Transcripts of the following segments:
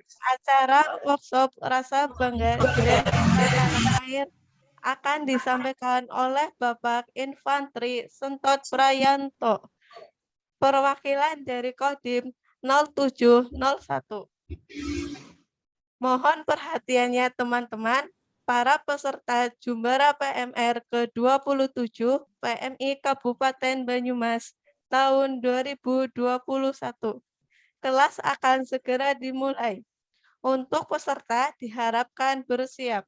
Acara workshop Rasa Bangga dan Cinta Tanah Air akan disampaikan oleh Bapak Infantri Sentot Prayanto, perwakilan dari Kodim 0701. Mohon perhatiannya teman-teman, para peserta Jumbara PMR ke-27 PMI Kabupaten Banyumas tahun 2021. Kelas akan segera dimulai. Untuk peserta diharapkan bersiap.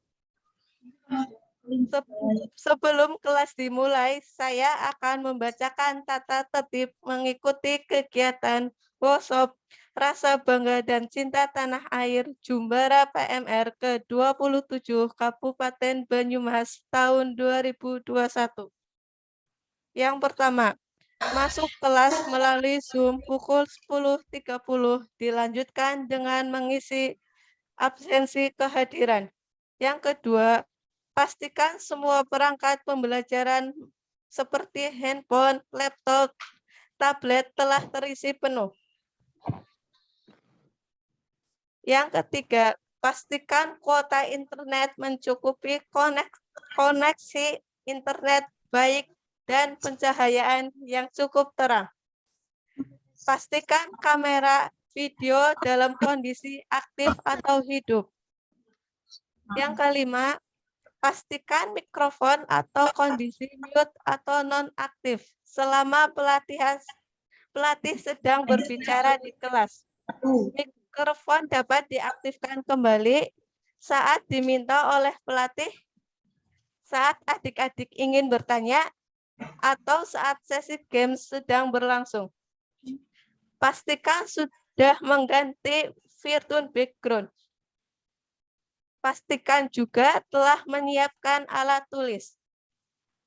Sebelum kelas dimulai, saya akan membacakan tata tertib mengikuti kegiatan workshop Rasa Bangga dan Cinta Tanah Air Jumbara PMR ke-27 Kabupaten Banyumas tahun 2021. Yang pertama, masuk kelas melalui Zoom pukul 10.30, dilanjutkan dengan mengisi absensi kehadiran. Yang kedua, pastikan semua perangkat pembelajaran seperti handphone, laptop, tablet telah terisi penuh. Yang ketiga, pastikan kuota internet mencukupi koneksi internet baik dan pencahayaan yang cukup terang. Pastikan kamera video dalam kondisi aktif atau hidup. Yang kelima, pastikan mikrofon atau kondisi mute atau non-aktif selama pelatih sedang berbicara di kelas. Mikrofon dapat diaktifkan kembali saat diminta oleh pelatih, saat adik-adik ingin bertanya, atau saat sesi game sedang berlangsung. Pastikan sudah mengganti virtual background. Pastikan juga telah menyiapkan alat tulis.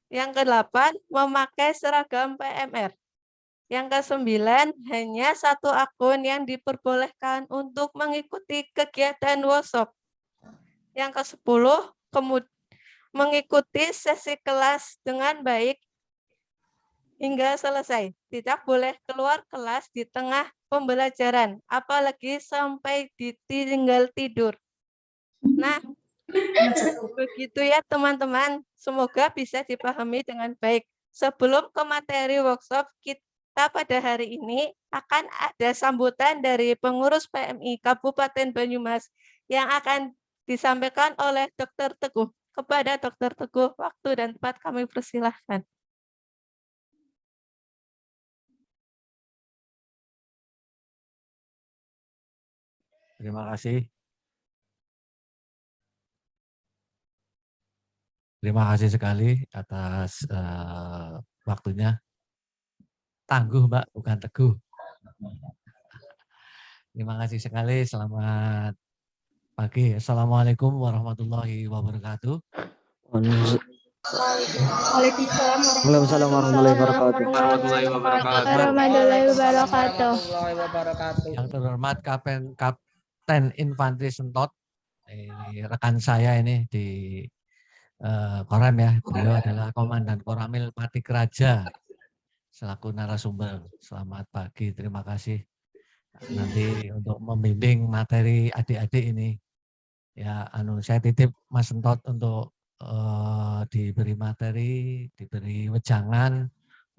Yang kedelapan, memakai seragam PMR. Yang kesembilan, hanya satu akun yang diperbolehkan untuk mengikuti kegiatan workshop. Yang kesepuluh, mengikuti sesi kelas dengan baik hingga selesai. Tidak boleh keluar kelas di tengah pembelajaran, apalagi sampai ditinggal tidur. Nah, begitu ya teman-teman. Semoga bisa dipahami dengan baik. Sebelum ke materi workshop kita pada hari ini, akan ada sambutan dari pengurus PMI Kabupaten Banyumas yang akan disampaikan oleh Dr. Teguh. Kepada Dr. Teguh, waktu dan tempat kami persilahkan. Terima kasih. Terima kasih sekali atas waktunya. Tangguh, Mbak, bukan teguh. Terima kasih sekali. Selamat pagi. Assalamualaikum warahmatullahi wabarakatuh. Waalaikumsalam warahmatullahi wabarakatuh. Yang terhormat Kapten Infantri Sentot, ini rekan saya ini di Korem ya. Beliau adalah Komandan Koramil Patik Raja selaku narasumber. Selamat pagi, terima kasih. Nanti untuk membimbing materi adik-adik ini, ya, saya titip Mas Sentot untuk diberi materi, diberi wejangan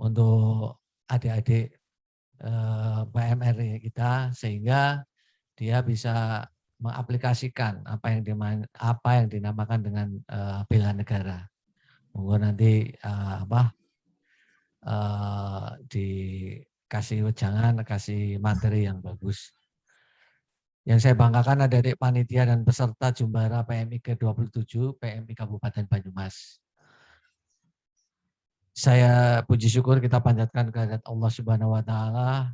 untuk adik-adik PMR kita, sehingga dia bisa mengaplikasikan apa yang dinamakan dengan bela negara. Monggo nanti dikasih wejangan, kasih materi yang bagus. Yang saya banggakan ada adik panitia dan peserta Jumbara PMI ke-27 PMI Kabupaten Banyumas. Saya puji syukur kita panjatkan kehadirat Allah Subhanahu wa taala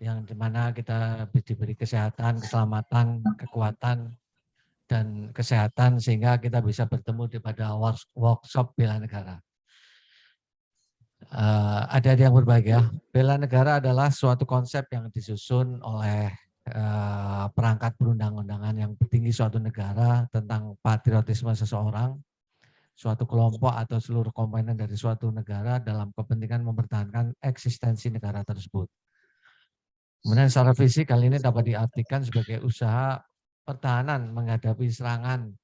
yang dimana kita diberi kesehatan, keselamatan, kekuatan, dan kesehatan sehingga kita bisa bertemu pada workshop bela negara. Ada yang berbahagia, bela negara adalah suatu konsep yang disusun oleh perangkat perundang-undangan yang tertinggi suatu negara tentang patriotisme seseorang, suatu kelompok atau seluruh komponen dari suatu negara dalam kepentingan mempertahankan eksistensi negara tersebut. Kemudian secara fisik hal ini dapat diartikan sebagai usaha pertahanan menghadapi serangan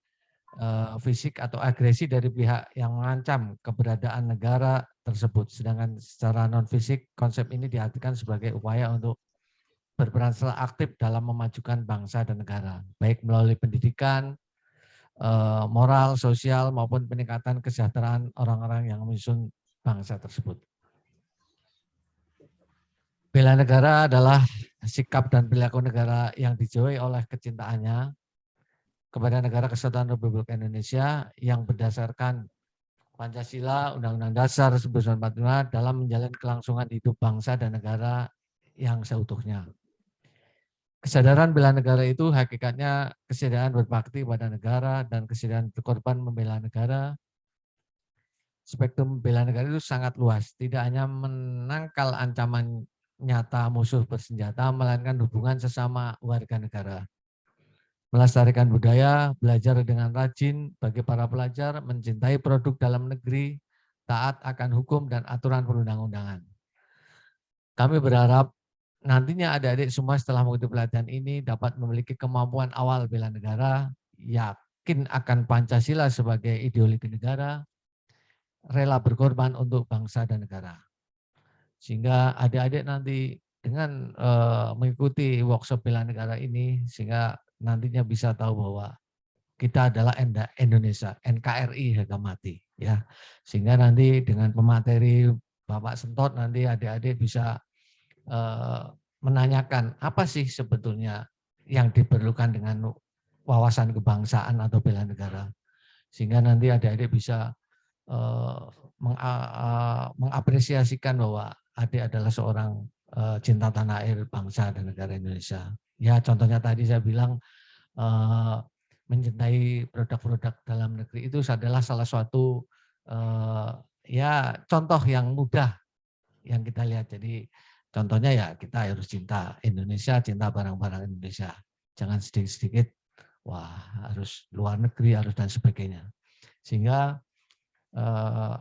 fisik atau agresi dari pihak yang mengancam keberadaan negara tersebut. Sedangkan secara non-fisik, konsep ini diartikan sebagai upaya untuk berperan secara aktif dalam memajukan bangsa dan negara, baik melalui pendidikan, moral, sosial, maupun peningkatan kesejahteraan orang-orang yang menyusun bangsa tersebut. Bela negara adalah sikap dan perilaku negara yang dijauhi oleh kecintaannya kepada negara kesatuan Republik Indonesia yang berdasarkan Pancasila, Undang-Undang Dasar 1945 dalam menjalin kelangsungan hidup bangsa dan negara yang seutuhnya. Kesadaran bela negara itu hakikatnya kesediaan berbakti pada negara dan kesediaan berkorban membela negara. Spektrum bela negara itu sangat luas, tidak hanya menangkal ancaman nyata musuh bersenjata, melainkan hubungan sesama warga negara. Melestarikan budaya, belajar dengan rajin bagi para pelajar, mencintai produk dalam negeri, taat akan hukum dan aturan perundang-undangan. Kami berharap nantinya adik-adik semua setelah mengikuti pelatihan ini dapat memiliki kemampuan awal bela negara, yakin akan Pancasila sebagai ideologi negara, rela berkorban untuk bangsa dan negara. Sehingga adik-adik nanti dengan mengikuti workshop bela negara ini, sehingga nantinya bisa tahu bahwa kita adalah Indonesia, NKRI harga mati, ya. Sehingga nanti dengan pemateri Bapak Sentot nanti adik-adik bisa menanyakan apa sih sebetulnya yang diperlukan dengan wawasan kebangsaan atau bela negara, sehingga nanti adik-adik bisa mengapresiasikan bahwa adik adalah seorang cinta tanah air, bangsa dan negara Indonesia. Ya, contohnya tadi saya bilang mencintai produk-produk dalam negeri itu adalah salah suatu ya contoh yang mudah yang kita lihat. Jadi contohnya ya kita harus cinta Indonesia, cinta barang-barang Indonesia. Jangan sedikit-sedikit wah harus luar negeri, harus dan sebagainya. Sehingga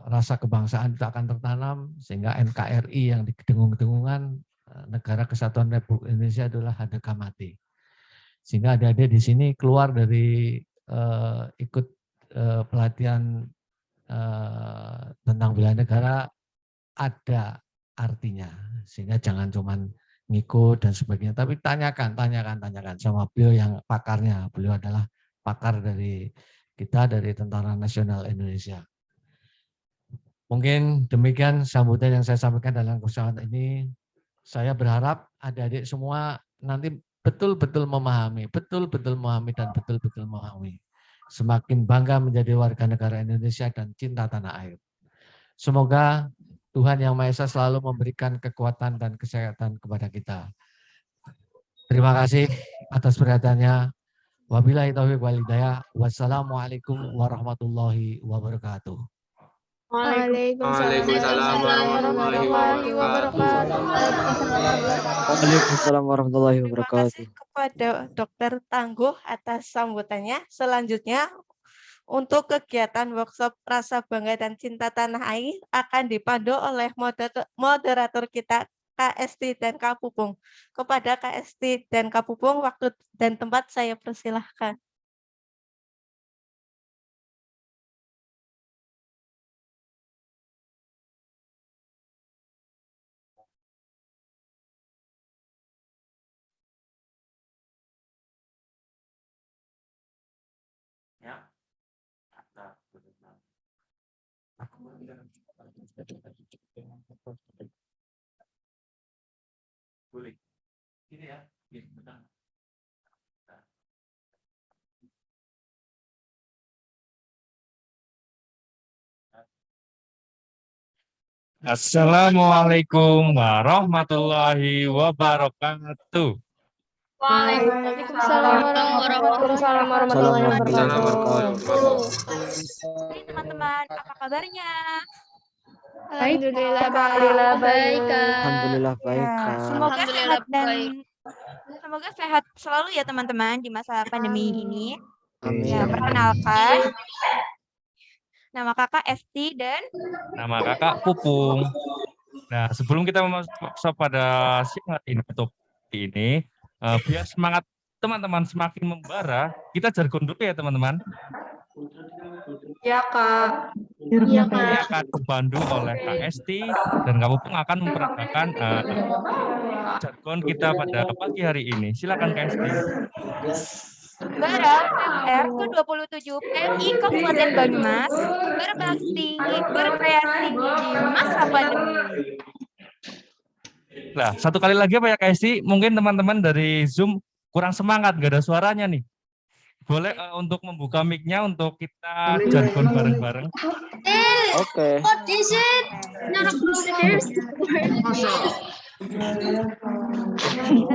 rasa kebangsaan itu akan tertanam, sehingga NKRI yang di dengung-dengungan Negara Kesatuan Republik Indonesia adalah harga mati. Sehingga adik-adik di sini keluar dari ikut pelatihan tentang bela negara ada artinya, sehingga jangan cuman ngikut dan sebagainya, tapi tanyakan sama beliau yang pakarnya. Beliau adalah pakar dari kita, dari Tentara Nasional Indonesia. Mungkin demikian sambutan yang saya sampaikan dalam kesempatan ini. Saya berharap adik-adik semua nanti betul-betul memahami dan betul-betul memahami. Semakin bangga menjadi warga negara Indonesia dan cinta tanah air. Semoga Tuhan Yang Maha Esa selalu memberikan kekuatan dan kesehatan kepada kita. Terima kasih atas perhatiannya. Wabillahi taufiq wal hidayah. Wassalamualaikum warahmatullahi wabarakatuh. Waalaikumsalam warahmatullahi wabarakatuh. Waalaikumsalam warahmatullahi Terima wabarakatuh. kasih kepada Dr. Tangguh atas sambutannya. Selanjutnya, untuk kegiatan workshop Rasa Bangga dan Cinta Tanah Air akan dipandu oleh moderator kita, KST dan Kapupung. Kepada KST dan Kapupung, waktu dan tempat saya persilahkan. Ya. Boleh. Ini ya. Benar. Assalamualaikum warahmatullahi wabarakatuh. Waalaikumsalam warahmatullahi wabarakatuh. Hai teman-teman, apa kabarnya? Alhamdulillah baik. Alhamdulillah baik, Ya, Kak. Semoga Alhamdulillah sehat dan baik. semoga sehat selalu ya teman-teman di masa pandemi ini. Amin. Ya, perkenalkan, nama kakak Esti dan Nama kakak Pupung. Nah, sebelum kita masuk pada siang hari ini, biar semangat teman-teman semakin membara, kita jargon dulu ya teman-teman. Ya, Kak. Iya, Ini Kak. akan dipandu oleh KST dan kamu pun akan memperagakan jargon kita pada pagi hari ini. Silakan KST. Bara PMR ke-27 PMI Kabupaten Banyumas berbakti berkreasi di masa pandemi. Nah, satu kali lagi apa ya KST? Mungkin teman-teman dari Zoom kurang semangat, nggak ada suaranya nih. Boleh untuk membuka mic-nya untuk kita jargon bareng-bareng. Oke. What is it? Not Satu,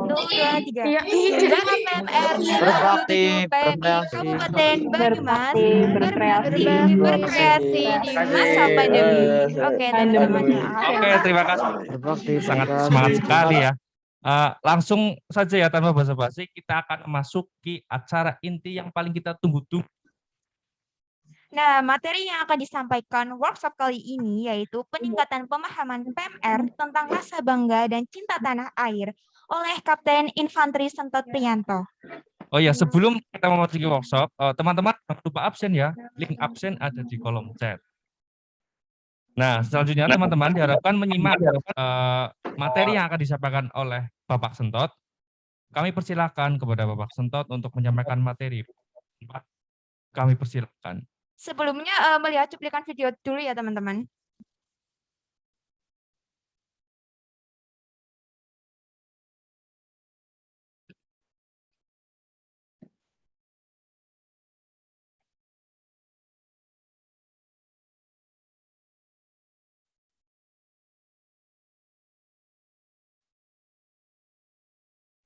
dua, tiga. Bara PMR Berbakti, ke-27 PMI berkreasi. Kabupaten Banyumas Berkreasi. berkreasi di masa pandemi. Oke, teman-teman. Oke, terima kasih. Berbakti, Sangat berkreasi. semangat sekali ya. Langsung saja ya tanpa basa-basi kita akan memasuki acara inti yang paling kita tunggu-tunggu. Nah, materi yang akan disampaikan workshop kali ini yaitu peningkatan pemahaman PMR tentang rasa bangga dan cinta tanah air oleh Kapten Infanteri Sentot Priyanto. Oh ya, sebelum kita memasuki workshop, teman-teman jangan lupa absen ya. Link absen ada di kolom chat. Nah, selanjutnya teman-teman diharapkan menyimak materi yang akan disampaikan oleh Bapak Sentot. Kami persilakan kepada Bapak Sentot untuk menyampaikan materi. Kami persilakan. Sebelumnya melihat cuplikan video dulu ya teman-teman.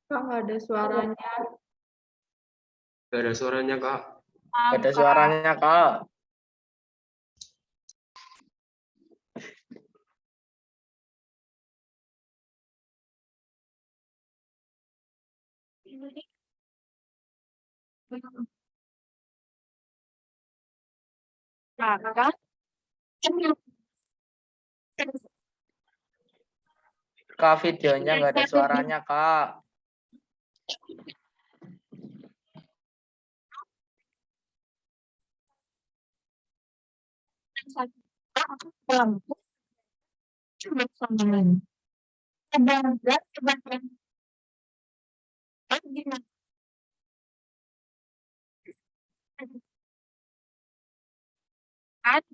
Kak, nggak ada suaranya. Gak ada suaranya, Kak. Ada suaranya, Kak. Kak, videonya nggak ada suaranya, Kak.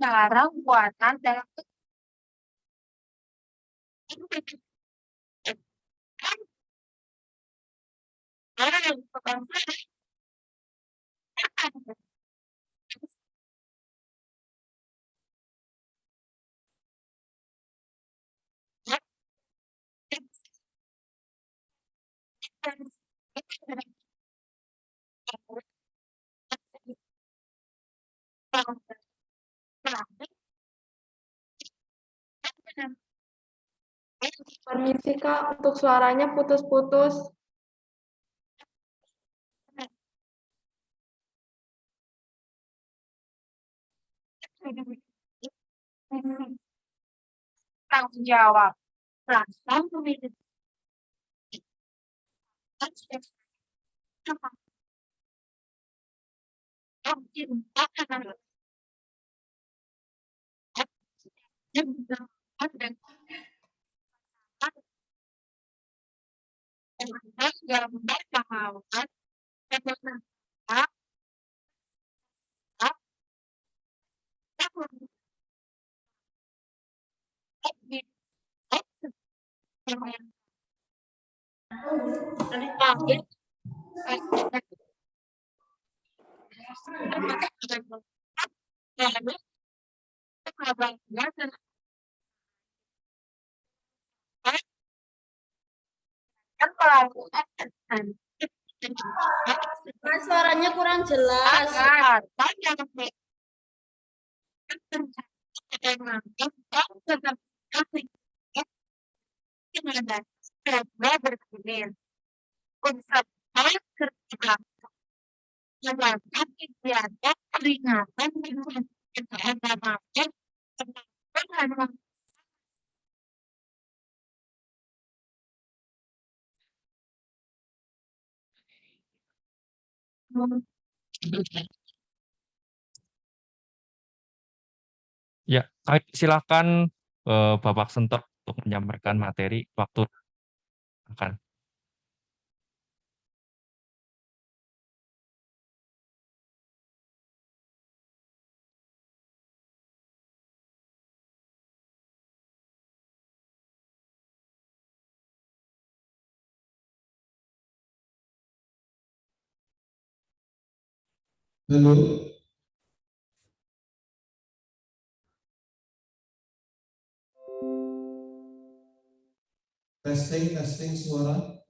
Barang buatan dalam Permisi, Kak, untuk suaranya putus-putus. tanggung jawab. Pelaksanaan pemilu. Suaranya kurang jelas. Ya, silakan Bapak Sentor untuk menyampaikan materi waktu akan. Halo. Testing suara.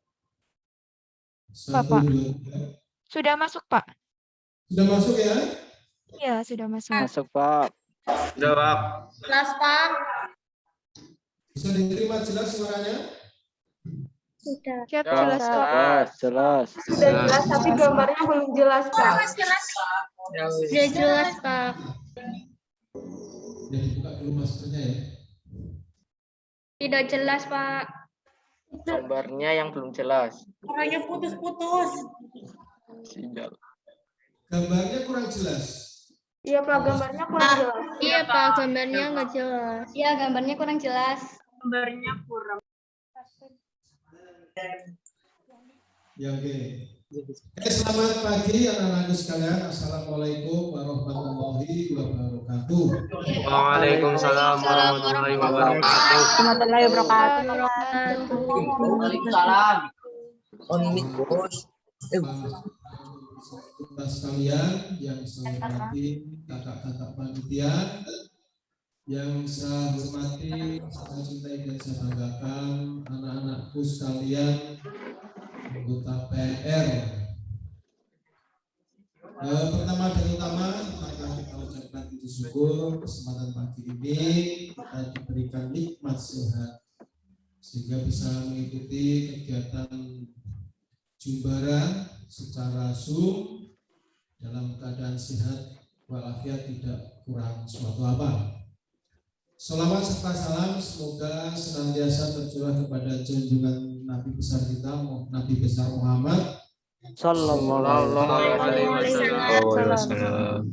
Bapak. 1, 2, 3. Sudah masuk, Pak? Sudah masuk ya? Iya, sudah masuk. Masuk, Pak. Sudah, Pak. Kelas, Pak. Bisa diterima jelas suaranya? Sudah. Siap, jelas, Pak. Jelas. Sudah jelas, tapi gambarnya belum jelas, Pak. Sudah jelas, Pak. Ya dibuka dulu maskernya ya. Tidak jelas, Pak. Gambarnya yang belum jelas. Orangnya putus-putus. Sinyal. Gambarnya kurang jelas. Iya, Pak, gambarnya kurang jelas. Iya, Pak, gambarnya nggak jelas. Iya, gambarnya kurang jelas. Gambarnya kurang. Ya oke. Selamat pagi anak-anakku sekalian. Assalamualaikum warahmatullahi wabarakatuh. Waalaikumsalam warahmatullahi wabarakatuh. Warahmatullahi wabarakatuh. Waalaikumsalam. Kita sekalian yang saya hormati kakak-kakak panitia, yang saya hormati, saya cintai dan saya banggakan anak-anakku sekalian, anggota PR. Pertama dan utama, mari kita ucapkan puji syukur kesempatan pagi ini kita diberikan nikmat sehat sehingga bisa mengikuti kegiatan Jumbara secara Zoom dalam keadaan sehat walafiat, tidak kurang suatu apa. Salawat serta salam semoga senantiasa tercurah kepada junjungan Nabi besar kita, Nabi besar Muhammad Sallallahu alaihi Waalaikumsalam.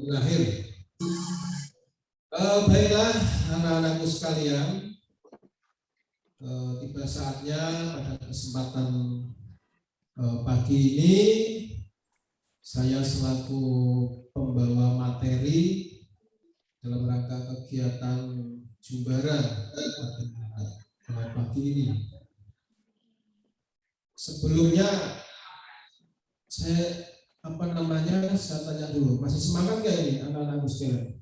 di akhir. Baiklah anak-anakku sekalian, tiba saatnya pada kesempatan pagi ini saya selaku pembawa materi dalam rangka kegiatan Jumbara pada pagi ini. Sebelumnya saya saya tanya dulu, masih semangat nggak ini anak-anakku sekalian?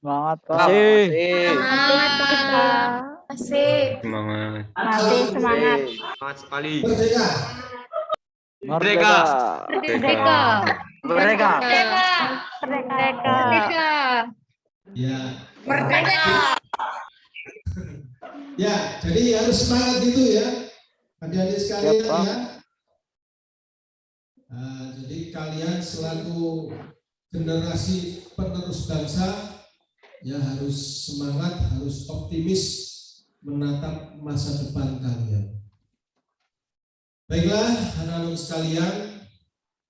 Semangat, Pak. Semangat, Pak. Asik. Semangat. Masih semangat. Semangat sekali. Merdeka. Merdeka. Merdeka. Merdeka. Merdeka. Ya. Merdeka. Ya, jadi harus semangat gitu ya, adik-adik sekalian Ya, Pak. ya. Jadi kalian selaku generasi penerus bangsa ya harus semangat, harus optimis menatap masa depan kalian. Baiklah anak-anak sekalian,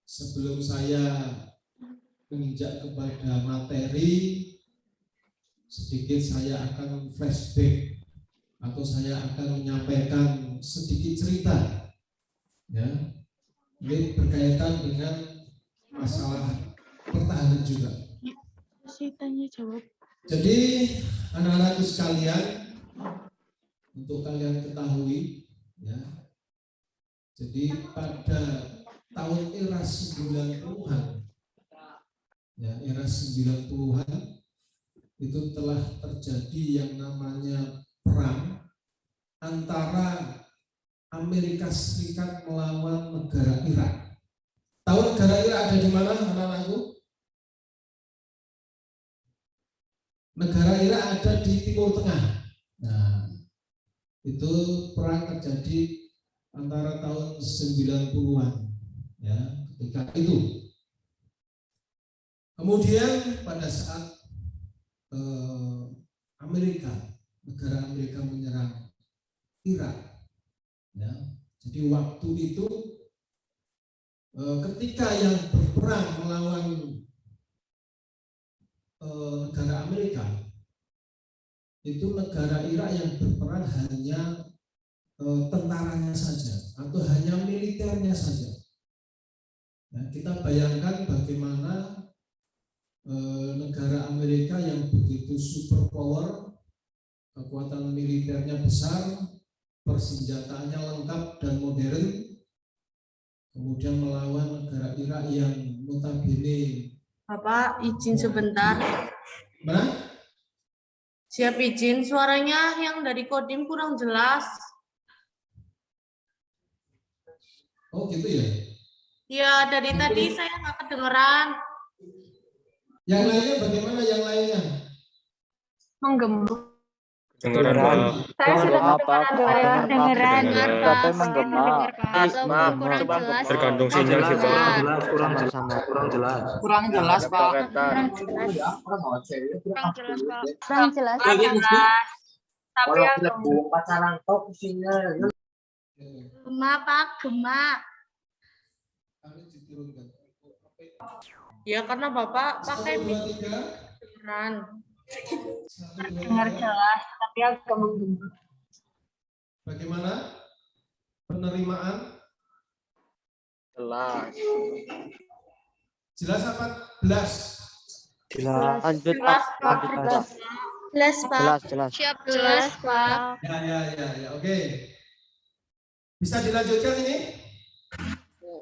sebelum saya menginjak kepada materi, sedikit saya akan flashback atau saya akan menyampaikan sedikit cerita ya. Ini berkaitan dengan masalah pertahanan juga. Jadi anak-anakku sekalian, untuk kalian ketahui ya. Jadi pada tahun era 90-an ya, era 90-an itu telah terjadi yang namanya perang antara Amerika Serikat melawan negara Irak. Tahu negara Irak ada di mana, anak-anakku? Negara Irak ada di Timur Tengah. Nah, itu perang terjadi antara tahun 90-an ya, ketika itu. Kemudian pada saat negara Amerika menyerang Irak ya, Jadi waktu itu ketika yang berperang melawan negara Amerika, itu negara Irak yang berperang hanya tentaranya saja atau hanya militernya saja. Nah, kita bayangkan bagaimana negara Amerika yang begitu superpower, kekuatan militernya besar, persenjataannya lengkap dan modern, kemudian melawan negara Irak yang notabene. Bapak izin sebentar. Mana? Siap izin, suaranya yang dari Kodim kurang jelas. Oh gitu ya? Ya, dari tadi saya nggak kedengeran. Yang lainnya bagaimana yang lainnya? Menggema. Dengeran, Pak. Saya sudah Kedengeran. Tapi menggema. Maaf, Kurang coba jelas. Tergantung sinyal sih, Pak. kurang jelas, Pak. Kurang jelas. Tapi yang Gema, Pak, gema. Harus diturunkan. ya karena Bapak pakai 1, 2, 3. beneran. 1, 2, 3. Dengar jelas, tapi agak menggema. Bagaimana penerimaan? Jelas. Jelas apa? Belas. Lanjut, Jelas, Pak. Pak. Lanjut, Pak. Jelas, Pak. Jelas. Siap, jelas, Pak. Ya, oke. Bisa dilanjutkan ini?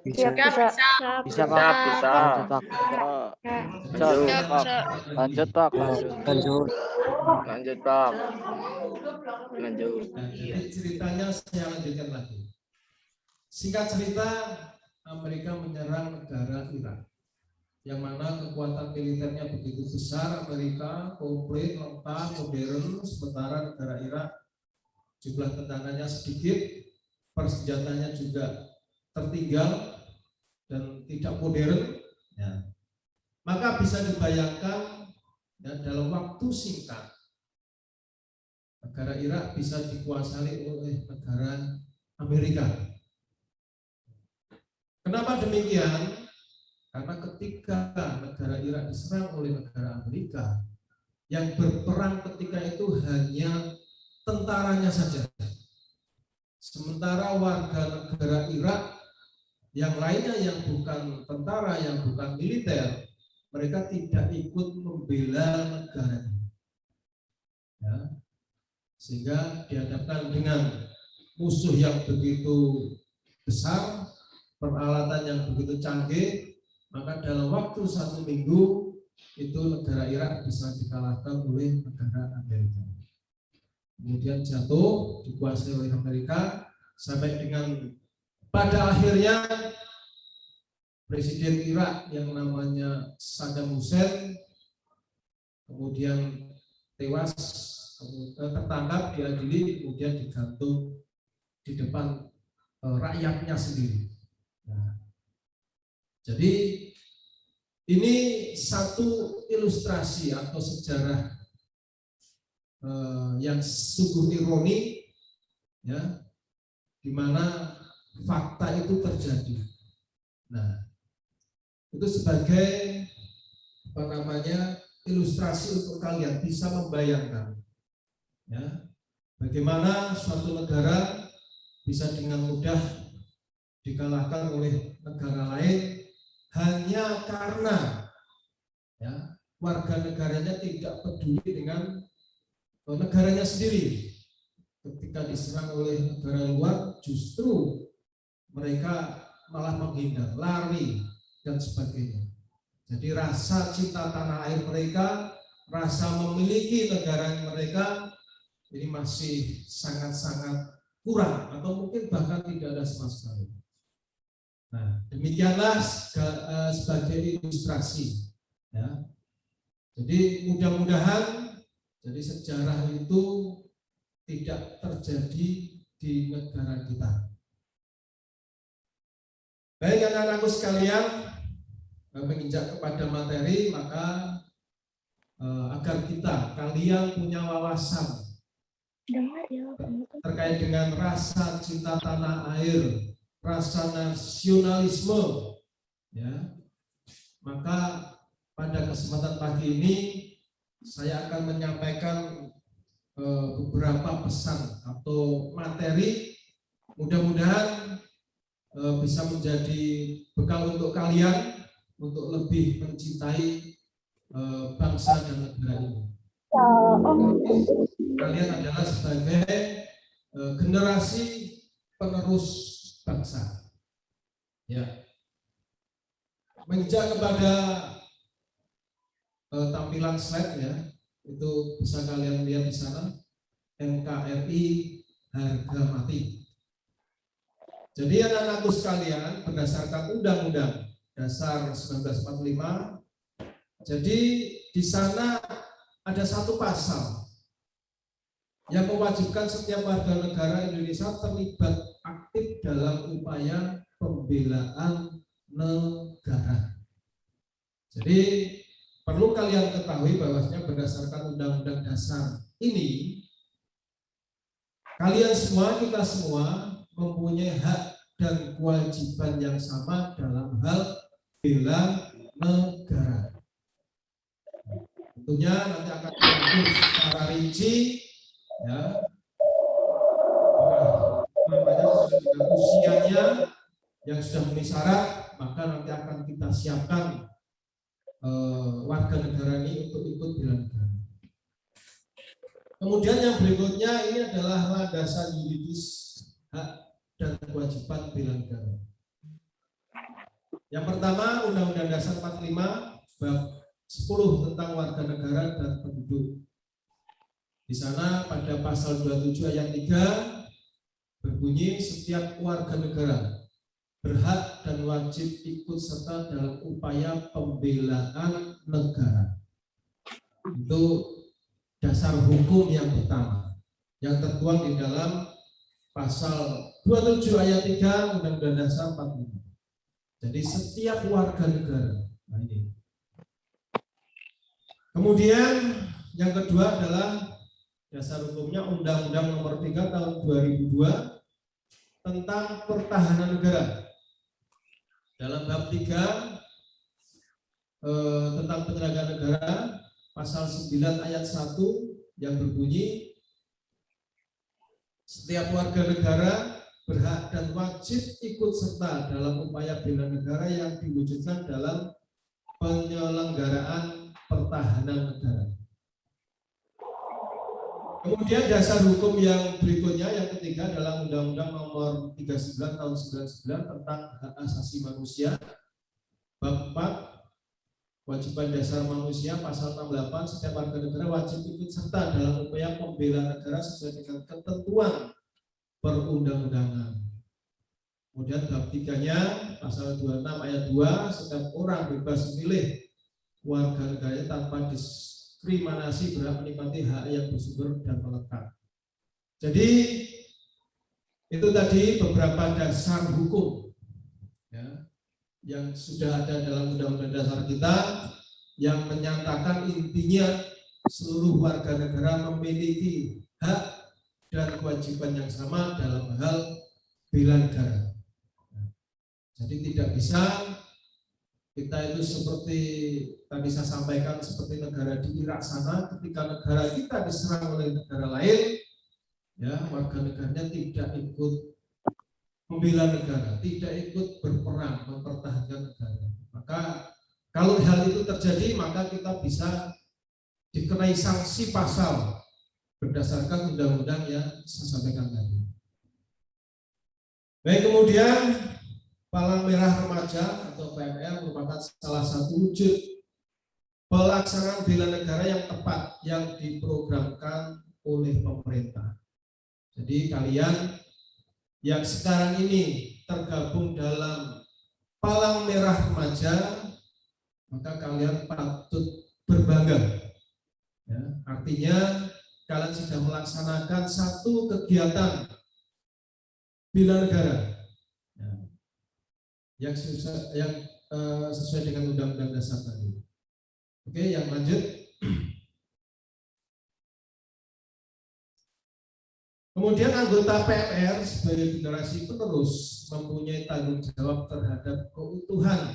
Bisa. Bisa, Pak. Bisa. Lanjut, Pak. Lanjut, Pak. Lanjut. Lanjut, Pak. Lanjut. Nah, jadi ceritanya saya lanjutkan lagi. Singkat cerita, Amerika menyerang negara Irak, yang mana kekuatan militernya begitu besar. Amerika komplit, lengkap, modern, sementara negara Irak jumlah tentaranya sedikit, persenjatanya juga tertinggal dan tidak modern. Ya. Maka bisa dibayangkan ya, dalam waktu singkat negara Irak bisa dikuasai oleh negara Amerika. Kenapa demikian? Karena ketika negara Irak diserang oleh negara Amerika, yang berperang ketika itu hanya tentaranya saja. Sementara warga negara Irak yang lainnya yang bukan tentara, yang bukan militer, mereka tidak ikut membela negaranya. Ya. Sehingga dihadapkan dengan musuh yang begitu besar, peralatan yang begitu canggih, maka dalam waktu 1 minggu itu negara Irak bisa dikalahkan oleh negara Amerika. Kemudian jatuh, dikuasai oleh Amerika, sampai dengan pada akhirnya Presiden Irak yang namanya Saddam Hussein kemudian tewas, tertangkap, diadili, kemudian digantung di depan rakyatnya sendiri. Nah, jadi ini satu ilustrasi atau sejarah yang sungguh ironi, ya, di mana fakta itu terjadi. Nah, itu sebagai apa namanya ilustrasi untuk kalian bisa membayangkan, ya, bagaimana suatu negara bisa dengan mudah dikalahkan oleh negara lain hanya karena ya, warga negaranya tidak peduli dengan negaranya sendiri. Ketika diserang oleh negara luar, justru mereka malah menghindar, lari, dan sebagainya. Jadi rasa cinta tanah air mereka, rasa memiliki negara mereka, ini masih sangat-sangat kurang, atau mungkin bahkan tidak ada sama sekali. Nah, demikianlah sebagai ilustrasi. Ya. Jadi mudah-mudahan jadi sejarah itu tidak terjadi di negara kita. Baik anak-anakku sekalian, menginjak kepada materi, maka agar kalian punya wawasan terkait dengan rasa cinta tanah air, rasa nasionalisme, ya. Maka pada kesempatan pagi ini saya akan menyampaikan beberapa pesan atau materi, mudah-mudahan bisa menjadi bekal untuk kalian untuk lebih mencintai bangsa dan negara ini. Kalian adalah sebagai generasi penerus bangsa. Ya. Menginjak kepada tampilan slide ya, itu bisa kalian lihat di sana, NKRI harga mati. Jadi anak-anakku sekalian, berdasarkan Undang-Undang Dasar 1945, jadi di sana ada satu pasal yang mewajibkan setiap warga negara Indonesia terlibat aktif dalam upaya pembelaan negara. Jadi perlu kalian ketahui bahwasanya berdasarkan Undang-Undang Dasar ini, kalian semua, kita semua mempunyai hak dan kewajiban yang sama dalam hal bela negara. Tentunya nanti akan diatur secara rinci, ya, namanya sesuai dengan usianya yang sudah memenuhi syarat, maka nanti akan kita siapkan warga negara ini untuk ikut bela negara. Kemudian yang berikutnya ini adalah landasan yuridis hak dan kewajiban bela negara. Yang pertama, Undang-Undang Dasar 45 bab 10 tentang warga negara dan penduduk. Di sana pada pasal 27 ayat 3 berbunyi setiap warga negara berhak dan wajib ikut serta dalam upaya pembelaan negara. Itu dasar hukum yang pertama yang tertuang di dalam pasal 27 ayat 3 Undang-Undang Dasar 45. Jadi setiap warga negara. Nah ini. Kemudian yang kedua adalah dasar hukumnya Undang-Undang Nomor 3 Tahun 2002 tentang pertahanan negara. Dalam bab 3 tentang penyelenggaraan negara, pasal 9 ayat 1 yang berbunyi setiap warga negara berhak dan wajib ikut serta dalam upaya bela negara yang diwujudkan dalam penyelenggaraan pertahanan negara. Kemudian dasar hukum yang berikutnya, yang ketiga adalah Undang-Undang Nomor 39 Tahun 99 tentang hak asasi manusia. Bab 4 Kewajiban Dasar Manusia pasal 68, setiap warga negara wajib ikut serta dalam upaya pembela negara sesuai dengan ketentuan perundang-undangan. Kemudian bab 3-nya pasal 26 ayat 2, setiap orang bebas memilih warga negaranya tanpa diskriminasi berhak menikmati hak yang bersumber dan melekat. Jadi itu tadi beberapa dasar hukum ya, yang sudah ada dalam Undang-Undang Dasar kita yang menyatakan intinya seluruh warga negara memiliki hak dan kewajiban yang sama dalam hal bela negara. Jadi tidak bisa kita itu seperti tadi saya sampaikan, seperti negara di Irak sana, ketika negara kita diserang oleh negara lain, ya warga negaranya tidak ikut membela negara, tidak ikut berperang mempertahankan negara. Maka kalau hal itu terjadi, maka kita bisa dikenai sanksi pasal berdasarkan undang-undang yang saya sampaikan tadi. Baik, kemudian Palang Merah Remaja atau PMR merupakan salah satu wujud pelaksanaan bela negara yang tepat yang diprogramkan oleh pemerintah. Jadi kalian yang sekarang ini tergabung dalam Palang Merah Remaja, maka kalian patut berbangga. Ya, artinya kalian sudah melaksanakan satu kegiatan bela negara yang sesuai dengan Undang-Undang Dasar tadi. Oke, yang lanjut. Kemudian anggota PMR sebagai generasi penerus mempunyai tanggung jawab terhadap keutuhan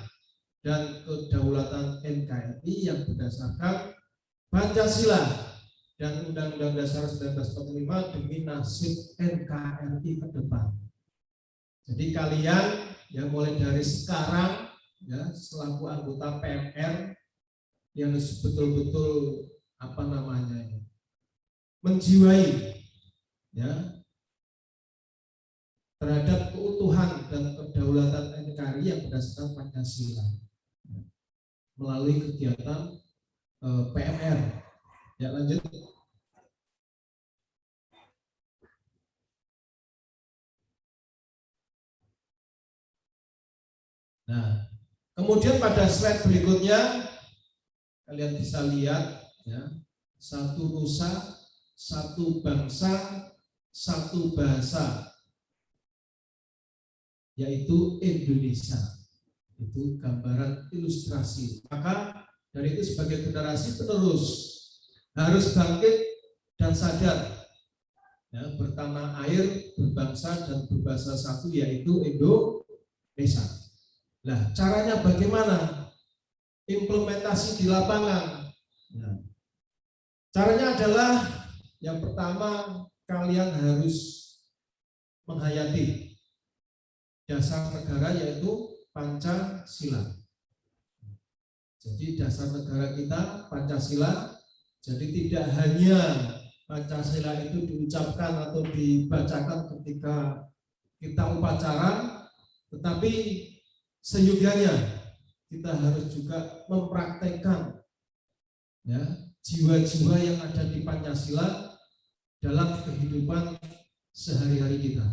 dan kedaulatan NKRI yang berdasarkan Pancasila dan Undang-Undang Dasar 1945 demi nasib NKRI ke depan. Jadi kalian yang mulai dari sekarang ya selaku anggota PMR yang betul-betul menjiwai ya terhadap keutuhan dan kedaulatan NKRI yang berdasarkan Pancasila melalui kegiatan PMR. Ya lanjut. Nah, kemudian pada slide berikutnya kalian bisa lihat ya, satu nusa, satu bangsa, satu bahasa, yaitu Indonesia. Itu gambaran ilustrasi. Maka dari itu sebagai generasi penerus harus bangkit dan sadar ya, bertanah air, berbangsa dan berbahasa satu, yaitu Indonesia. Nah, caranya bagaimana? Implementasi di lapangan. Nah, caranya adalah yang pertama, kalian harus menghayati dasar negara, yaitu Pancasila. Jadi dasar negara kita Pancasila. Jadi tidak hanya Pancasila itu diucapkan atau dibacakan ketika kita upacara, tetapi seyogyanya kita harus juga mempraktekkan ya jiwa-jiwa yang ada di Pancasila dalam kehidupan sehari-hari kita.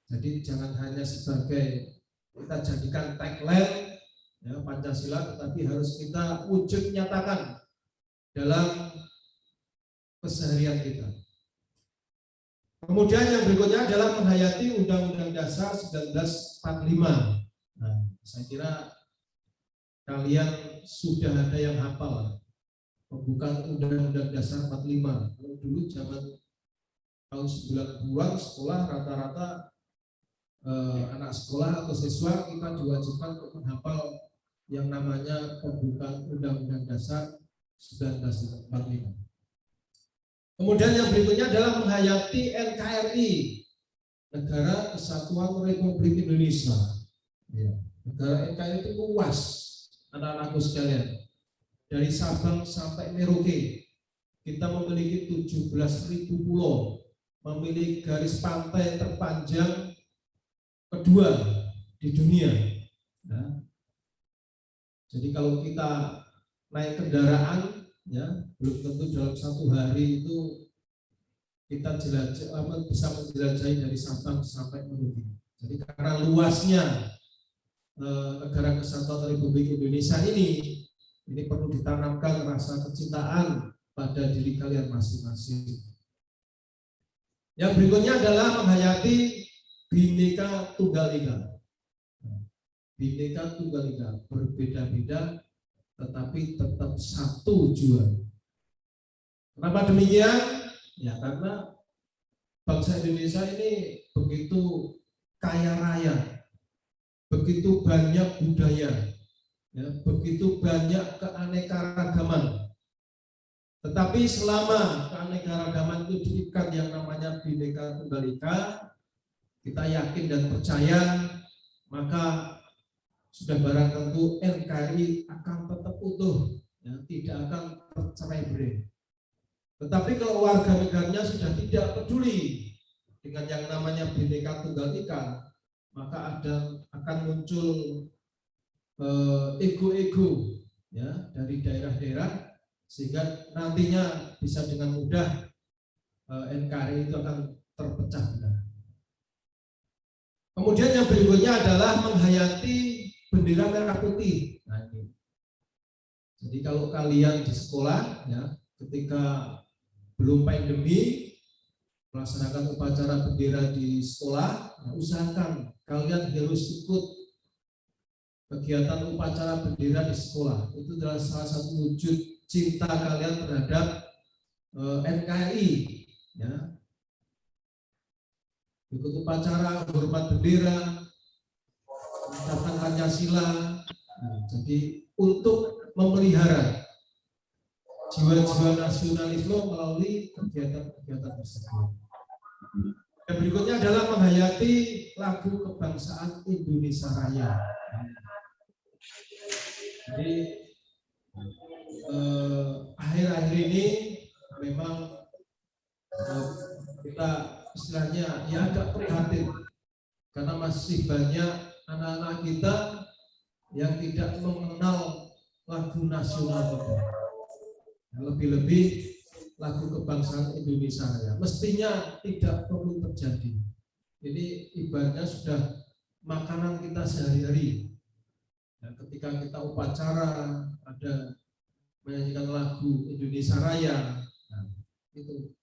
Jadi jangan hanya sebagai kita jadikan tagline ya, Pancasila, tetapi harus kita wujud nyatakan dalam keseharian kita. Kemudian yang berikutnya adalah menghayati Undang-Undang Dasar 1945. Nah, saya kira kalian sudah ada yang hafal pembukaan Undang-Undang Dasar 45. Kalau dulu zaman tahun 90-an sekolah rata-rata anak sekolah atau siswa kita diwajibkan untuk menghafal yang namanya pembukaan Undang-Undang Dasar 1945. Kemudian yang berikutnya adalah menghayati NKRI, Negara Kesatuan Republik Indonesia. Ya, negara NKRI itu luas, anak-anakku sekalian. Dari Sabang sampai Merauke, kita memiliki 17.000 pulau, memiliki garis pantai terpanjang kedua di dunia. Nah, jadi kalau kita naik kendaraan, ya belum tentu dalam satu hari itu kita bisa menjelajahi dari Sabang sampai Merauke. Jadi karena luasnya Negara Kesatuan Republik Indonesia ini perlu ditanamkan rasa kecintaan pada diri kalian masing-masing. Yang berikutnya adalah menghayati Bhinneka Tunggal Ika. Bhinneka Tunggal Ika, berbeda-beda tetapi tetap satu jua. Kenapa demikian? Ya karena bangsa Indonesia ini begitu kaya raya, begitu banyak budaya, ya, begitu banyak keanekaragaman. Tetapi selama keanekaragaman itu diikat yang namanya Bhinneka Tunggal Ika, kita yakin dan percaya, maka sudah barang tentu NKRI akan tetap utuh, ya, tidak akan tercerai-berai. Tetapi kalau warga negaranya sudah tidak peduli dengan yang namanya Bhinneka Tunggal Ika, maka akan muncul ego-ego ya dari daerah-daerah, sehingga nantinya bisa dengan mudah NKRI itu akan terpecah belah. Kemudian yang berikutnya adalah menghayati bendera merah putih. Nah, ini. Jadi kalau kalian di sekolah ya ketika belum pandemi melaksanakan upacara bendera di sekolah, nah, usahakan kalian harus ikut kegiatan upacara bendera di sekolah. Itu adalah salah satu wujud cinta kalian terhadap NKRI ya. ikut upacara, hormat bendera, mengucapkan Pancasila. Nah, jadi untuk memelihara jiwa-jiwa nasionalisme melalui kegiatan-kegiatan tersebut. Dan berikutnya adalah menghayati lagu kebangsaan Indonesia Raya. Jadi akhir-akhir ini memang kita istilahnya ya agak prihatin karena masih banyak anak-anak kita yang tidak mengenal lagu nasional kita. Lebih-lebih lagu kebangsaan Indonesia Raya. Mestinya tidak perlu terjadi. Ini ibaratnya sudah makanan kita sehari-hari. Ya, ketika kita upacara ada menyanyikan lagu Indonesia Raya, nah, itu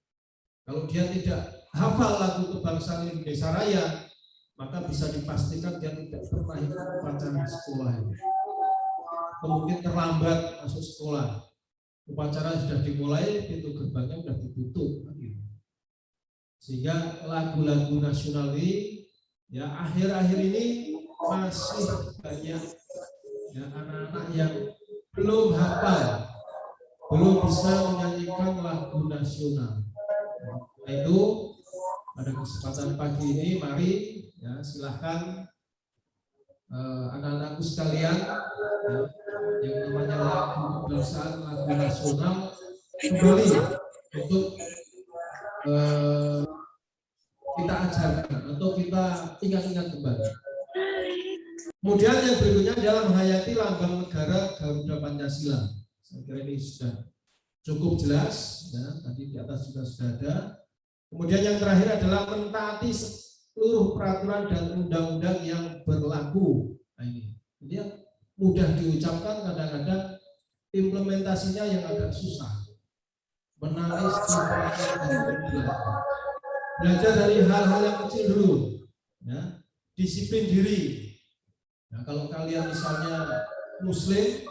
kalau dia tidak hafal lagu kebangsaan Indonesia Raya, maka bisa dipastikan dia tidak pernah ikut upacara di sekolah. Mungkin terlambat masuk sekolah. Upacara sudah dimulai, pintu gerbangnya sudah ditutup, sehingga lagu-lagu nasional ini, ya akhir-akhir ini masih banyak ya anak-anak yang belum hafal, belum bisa menyanyikan lagu nasional. Nah, itu pada kesempatan pagi ini, mari ya silahkan anak-anakku sekalian. Ya, yang namanya lagu kebangsaan, lagu nasional kembali untuk kita ajarkan atau kita ingat-ingat kembali. Kemudian yang berikutnya adalah menghayati lambang negara Garuda Pancasila. Saya kira ini sudah cukup jelas, ya, tadi di atas juga sudah ada. Kemudian yang terakhir adalah mentaati seluruh peraturan dan undang-undang yang berlaku. Nah, ini yang mudah diucapkan, kadang-kadang implementasinya yang agak susah. Menaati belajar dari hal-hal yang kecil dulu, ya. Disiplin diri. Nah, kalau kalian misalnya Muslim,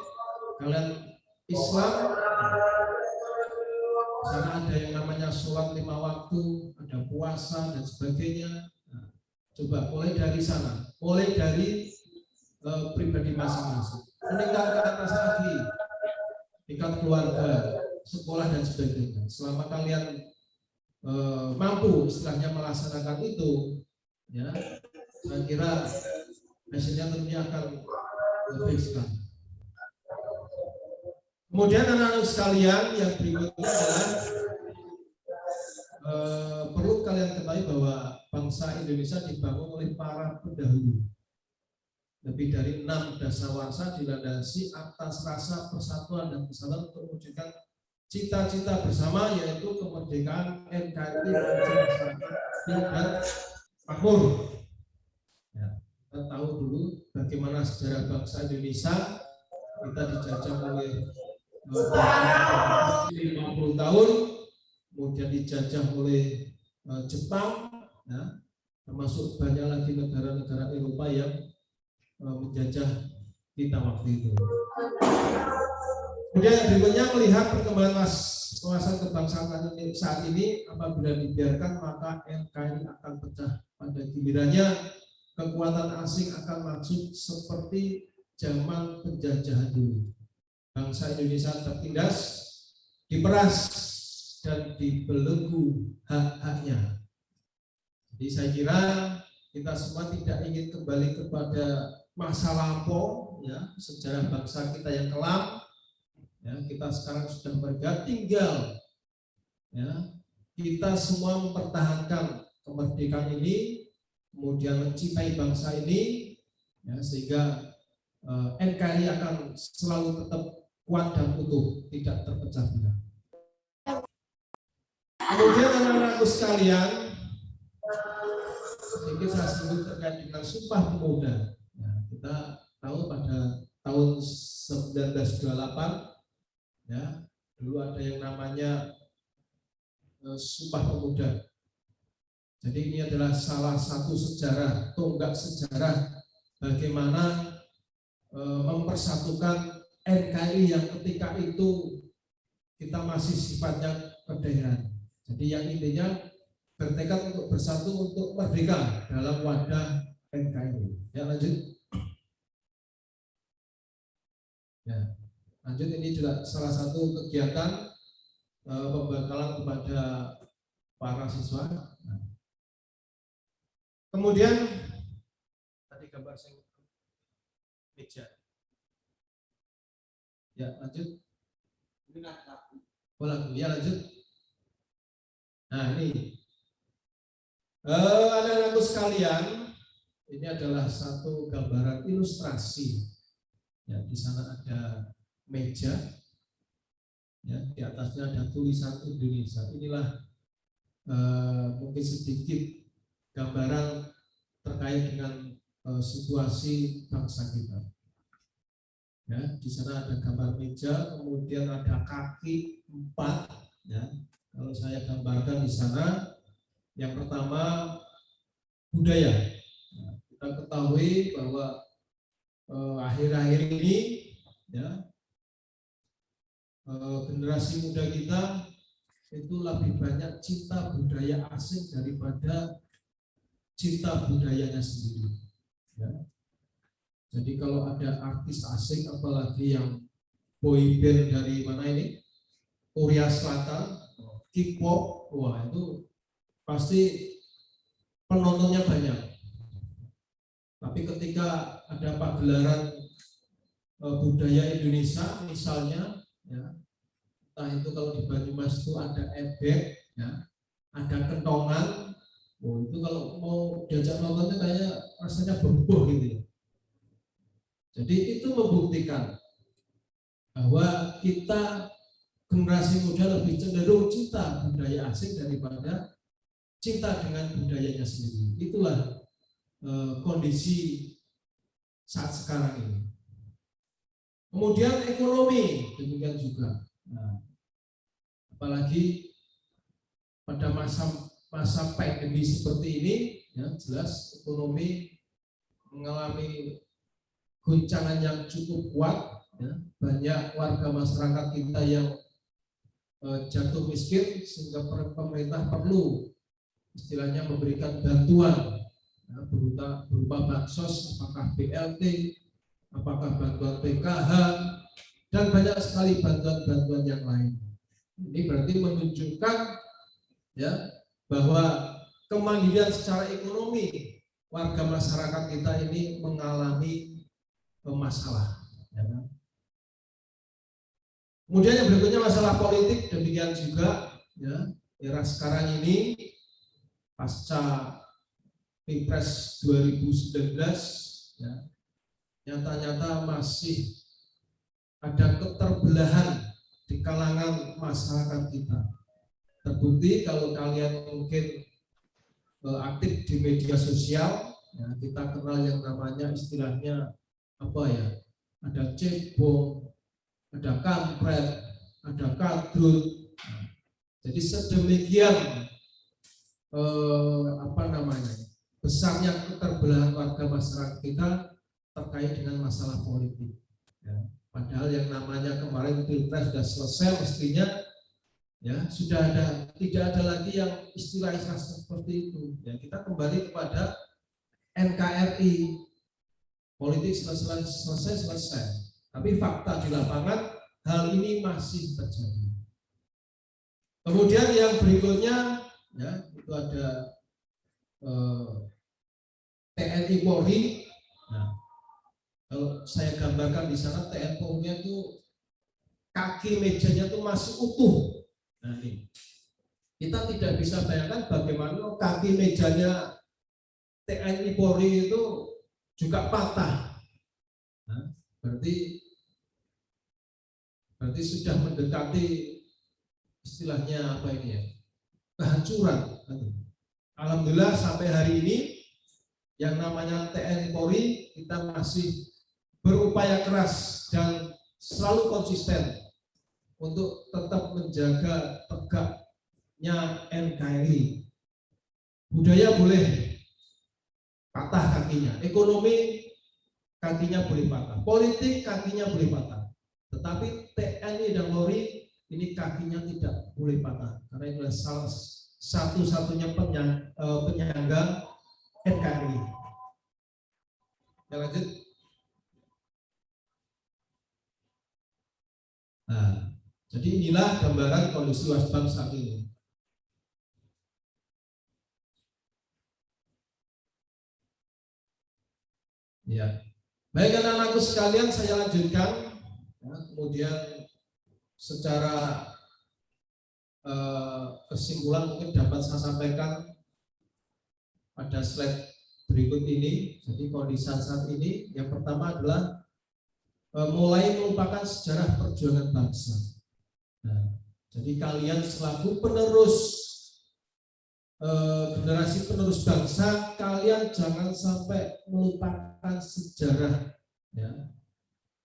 kalian Islam, sana ada yang namanya sholat 5 waktu, ada puasa dan sebagainya. Nah, coba mulai dari sana, mulai dari pribadi masing-masing, meningkat ke atas lagi, tingkat keluarga, sekolah dan sebagainya. Selama kalian mampu istilahnya melaksanakan itu, ya, saya kira hasilnya tentunya akan lebih sekali. Kemudian anak-anak sekalian, yang berikutnya adalah perlu kalian ketahui bahwa bangsa Indonesia dibangun oleh para pendahulu. Lebih dari 6 dasawarsa dilandasi atas rasa persatuan dan kesatuan untuk mewujudkan cita-cita bersama, yaitu kemerdekaan NKRI dan makmur. Ya, kita tahu dulu bagaimana sejarah bangsa Indonesia. Kita dijajah oleh 50 tahun, kemudian dijajah oleh Jepang, ya, termasuk banyak lagi negara-negara Eropa yang menjajah kita waktu itu. Kemudian yang berikutnya melihat perkembangan wawasan kebangsaan saat ini, apabila dibiarkan maka NKRI akan pecah. Pada gilirannya kekuatan asing akan maksud seperti zaman penjajahan dulu. Bangsa Indonesia tertindas, diperas dan dibelenggu hak-haknya. Jadi saya kira kita semua tidak ingin kembali kepada masa lampau, ya, sejarah bangsa kita yang kelam. Ya, kita sekarang sudah merdeka, tinggal, ya, kita semua mempertahankan kemerdekaan ini, kemudian mencintai bangsa ini, ya, sehingga NKRI akan selalu tetap kuat dan utuh, tidak terpecah belah. Kemudian anak-anakku sekalian, sedikit saya sebut terkait dengan Sumpah Pemuda. Ya, kita tahu pada tahun 1928, ya, dulu ada yang namanya Sumpah Pemuda. Jadi ini adalah salah satu sejarah, tonggak sejarah bagaimana mempersatukan NKRI yang ketika itu kita masih sifatnya kedaerahan. Jadi yang intinya bertekad untuk bersatu untuk merdeka dalam wadah NKRI. Ya, lanjut. Ya, lanjut, ini juga salah satu kegiatan pembekalan kepada para siswa. Nah. Kemudian tadi gambar saya meja. Ya, lanjut. Oh, lagu. Ya, lanjut. Nah, ini anak-anakku sekalian, ini adalah satu gambaran ilustrasi. Ya, di sana ada meja, ya, di atasnya ada tulisan Indonesia. Inilah mungkin sedikit gambaran terkait dengan situasi bangsa kita. Ya, di sana ada gambar meja, kemudian ada kaki 4. Ya, kalau saya gambarkan di sana, yang pertama budaya. Nah, kita ketahui bahwa akhir-akhir ini, ya, generasi muda kita itu lebih banyak cinta budaya asing daripada cinta budayanya sendiri. Ya. Jadi kalau ada artis asing, apalagi yang boy band dari mana ini, Korea Selatan, K-pop, wah itu pasti penontonnya banyak. Tapi ketika ada pagelaran budaya Indonesia, misalnya, ya, entah itu kalau di Banyumas itu ada ebek, ya, ada kentongan, oh, itu kalau mau diajak nontonnya kayak rasanya berbuh gitu. Jadi itu membuktikan bahwa kita generasi muda lebih cenderung cinta budaya asing daripada cinta dengan budayanya sendiri. Itulah kondisi saat sekarang ini. Kemudian ekonomi demikian juga. Nah, apalagi pada masa pandemi seperti ini, ya, jelas ekonomi mengalami guncangan yang cukup kuat. Ya. Banyak warga masyarakat kita yang jatuh miskin, sehingga pemerintah perlu istilahnya memberikan bantuan, ya, berupa bansos, apakah BLT, apakah bantuan PKH, dan banyak sekali bantuan-bantuan yang lain. Ini berarti menunjukkan, ya, bahwa kemandirian secara ekonomi warga masyarakat kita ini mengalami masalah. Ya. Kemudian yang berikutnya masalah politik, demikian juga, ya, era sekarang ini pasca Pilpres 2019, ya, nyata-nyata masih ada keterbelahan di kalangan masyarakat kita. Terbukti kalau kalian mungkin aktif di media sosial, ya, kita kenal yang namanya istilahnya apa ya? Ada cebong, ada kampret, ada kadrut. Jadi sedemikian besarnya keterbelahan warga masyarakat kita terkait dengan masalah politik. Ya. Padahal yang namanya kemarin Pilpres sudah selesai, mestinya, ya, tidak ada lagi yang istilah-istilah seperti itu. Ya, kita kembali kepada NKRI, politik selesai. Tapi fakta di lapangan hal ini masih terjadi. Kemudian yang berikutnya, ya, itu ada TNI Polri. Nah, kalau saya gambarkan di sana TNI Polri itu kaki mejanya itu masih utuh. Nah, ini kita tidak bisa bayangkan bagaimana kaki mejanya TNI Polri itu juga patah. Nah, berarti sudah mendekati istilahnya apa ini ya, kehancuran. Alhamdulillah sampai hari ini yang namanya TNI Polri kita masih berupaya keras dan selalu konsisten untuk tetap menjaga tegaknya NKRI. Budaya boleh patah kakinya, ekonomi kakinya boleh patah, politik kakinya boleh patah, tetapi TNI dan Polri ini kakinya tidak boleh patah, karena itu satu-satunya penyangga NKRI. Ya, lanjut. Nah, jadi inilah gambaran kondisi Wasbank saat ini. Ya, baik anak-anakku sekalian, saya lanjutkan. Ya, kemudian secara kesimpulan mungkin dapat saya sampaikan pada slide berikut ini. Jadi kondisi saat ini yang pertama adalah mulai melupakan sejarah perjuangan bangsa. Nah, jadi kalian selaku penerus generasi penerus bangsa, kalian jangan sampai melupakan sejarah. Ya.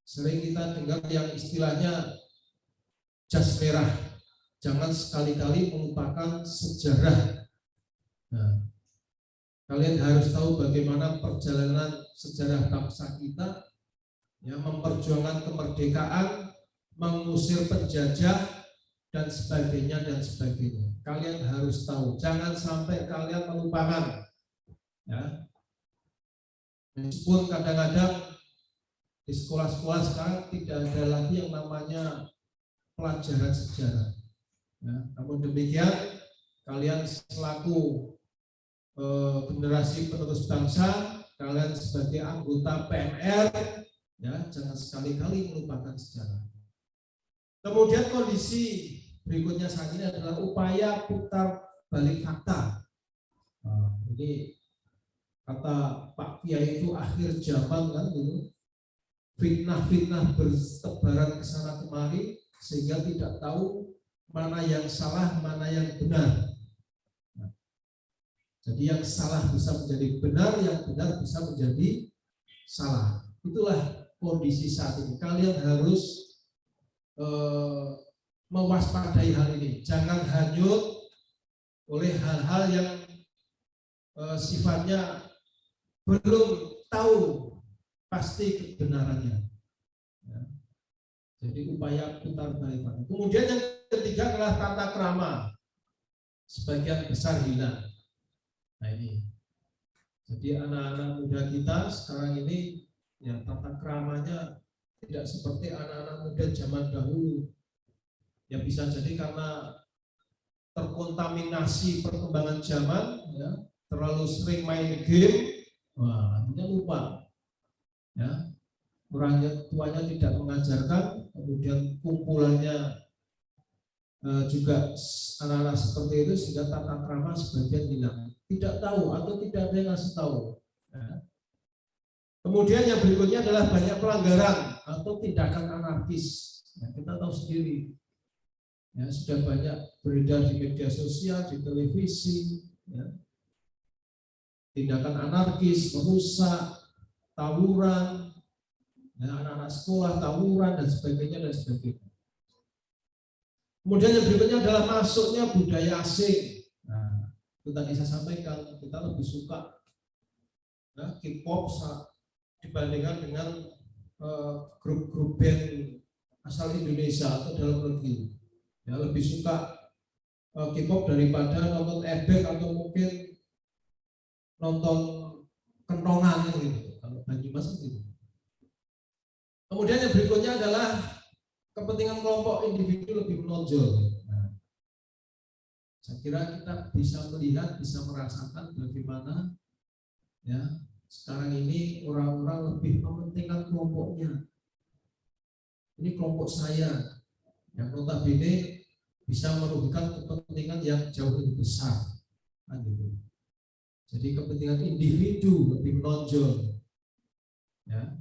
Sering kita dengar yang istilahnya jas merah. Jangan sekali-kali melupakan sejarah. Nah, kalian harus tahu bagaimana perjalanan sejarah bangsa kita, ya, memperjuangkan kemerdekaan, mengusir penjajah, dan sebagainya dan sebagainya. Kalian harus tahu, jangan sampai kalian melupakan. Ya. Meskipun kadang-kadang di sekolah-sekolah sekarang tidak ada lagi yang namanya pelajaran sejarah. Ya, namun demikian, kalian selaku generasi penerus bangsa, kalian sebagai anggota PMR, ya, jangan sekali-kali melupakan sejarah. Kemudian kondisi berikutnya saat ini adalah upaya putar balik fakta. Nah, ini kata Pak Kiai itu akhir zaman kan dulu. Fitnah-fitnah bertebaran ke sana kemari sehingga tidak tahu mana yang salah, mana yang benar. Nah, jadi yang salah bisa menjadi benar, yang benar bisa menjadi salah. Itulah kondisi saat ini. Kalian harus mewaspadai hal ini. Jangan hanyut oleh hal-hal yang sifatnya belum tahu pasti kebenarannya. Ya. Jadi upaya putar balik. Kemudian yang ketiga adalah tata krama. Sebagian besar hilang. Nah ini. Jadi anak-anak muda kita sekarang ini, ya, tata kramanya tidak seperti anak-anak muda zaman dahulu. Ya, bisa jadi karena terkontaminasi perkembangan zaman, ya, terlalu sering main game, wah, akhirnya lupa. Ya, orang tuanya tidak mengajarkan, kemudian kumpulannya juga anak-anak seperti itu, sehingga tata krama sebagian hilang. Tidak tahu atau tidak ada yang ngasih tahu. Ya. Kemudian yang berikutnya adalah banyak pelanggaran atau tindakan anarkis. Ya, kita tahu sendiri. Ya, sudah banyak beredar di media sosial, di televisi. Ya. Tindakan anarkis, merusak, tawuran, ya, anak-anak sekolah, tawuran, dan sebagainya, dan sebagainya. Kemudian yang berikutnya adalah masuknya budaya asing. Nah, itu tadi saya sampaikan, kita lebih suka, ya, K-pop dibandingkan dengan grup-grup band asal Indonesia atau dalam negeri. Ya, lebih suka K-pop daripada nonton ebek atau mungkin nonton kentongan gitu. Kalau Banyumas gitu. Kemudian yang berikutnya adalah kepentingan kelompok individu lebih menonjol. Nah, saya kira kita bisa melihat, bisa merasakan bagaimana, ya, sekarang ini orang-orang lebih mementingkan kelompoknya. Ini kelompok saya, yang notabene bisa merugikan kepentingan yang jauh lebih besar. Nah, gitu. Jadi kepentingan individu lebih menonjol. Ya.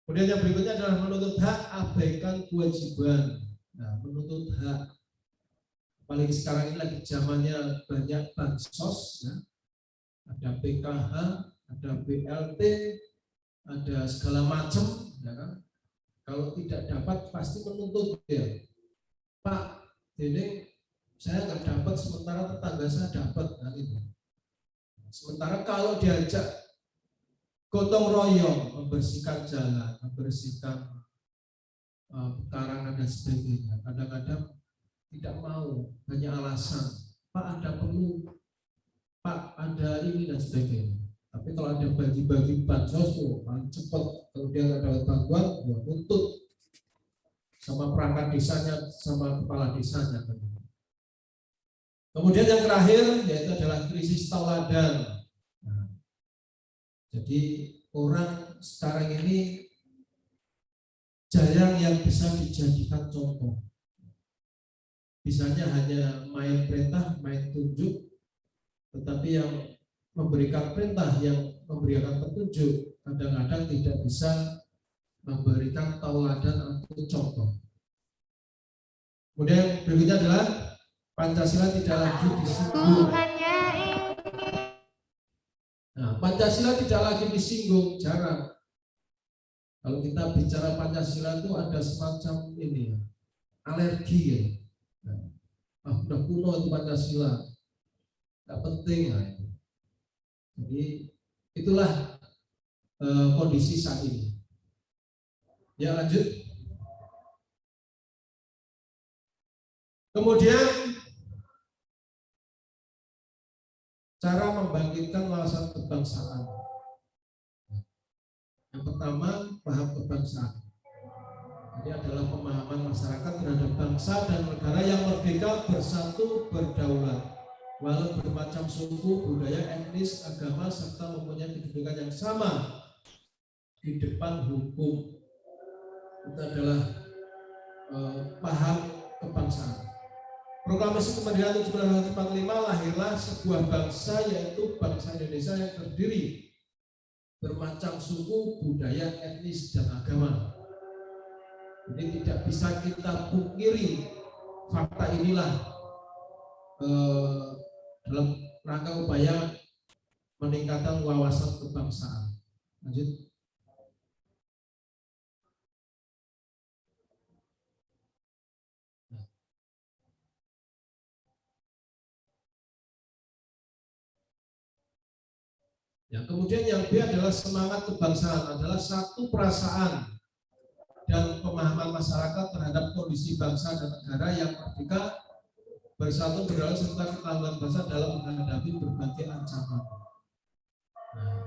Kemudian yang berikutnya adalah menuntut hak, abaikan kewajiban. Nah, menuntut hak. Apalagi sekarang ini lagi zamannya banyak bansos, ya. Ada PKH, ada BLT, ada segala macam, ya kan? Kalau tidak dapat pasti menuntut ya. Pak, ini saya nggak dapat sementara tetangga saya dapat, nah itu. Sementara kalau diajak gotong royong membersihkan jalan, membersihkan pekarangan dan sebagainya, kadang-kadang tidak mau, banyak alasan. Pak ada perlu, Pak ada ini dan sebagainya. Tapi kalau ada bagi-bagi bansos, paling cepat. Kalau dia nggak dapat bantuan, ya nuntut sama perangkat desanya, sama kepala desanya. Kemudian yang terakhir yaitu adalah krisis tauladan. Nah, jadi orang sekarang ini jarang yang bisa dijadikan contoh. Bisanya hanya main perintah, main tunjuk, tetapi yang memberikan perintah, yang memberikan petunjuk, kadang-kadang tidak bisa memberikan tauladan atau contoh. Kemudian berikutnya adalah Pancasila tidak lagi disinggung. Nah, Pancasila tidak lagi disinggung, jarang. Kalau kita bicara Pancasila itu ada semacam ini, alergi ya. Udah kuno itu Pancasila, nggak penting ya. Jadi itulah kondisi saat ini. Ya lanjut. Kemudian cara membangkitkan wawasan kebangsaan. Yang pertama, paham kebangsaan. Jadi adalah pemahaman masyarakat terhadap bangsa dan negara yang merdeka, bersatu, berdaulat, walau bermacam suku, budaya, etnis, agama, serta mempunyai kedudukan yang sama di depan hukum. Itu adalah paham kebangsaan. Proklamasi Kemerdekaan 1745 lahirlah sebuah bangsa, yaitu bangsa Indonesia yang terdiri bermacam suku, budaya, etnis, dan agama. Jadi tidak bisa kita pungkiri fakta inilah dalam rangka upaya meningkatkan wawasan kebangsaan. Lanjut. Ya, kemudian yang B adalah semangat kebangsaan, adalah satu perasaan dan pemahaman masyarakat terhadap kondisi bangsa dan negara yang merdeka, bersatu, berdaulat, serta ketahuan bangsa dalam menghadapi berbagai ancaman. Nah,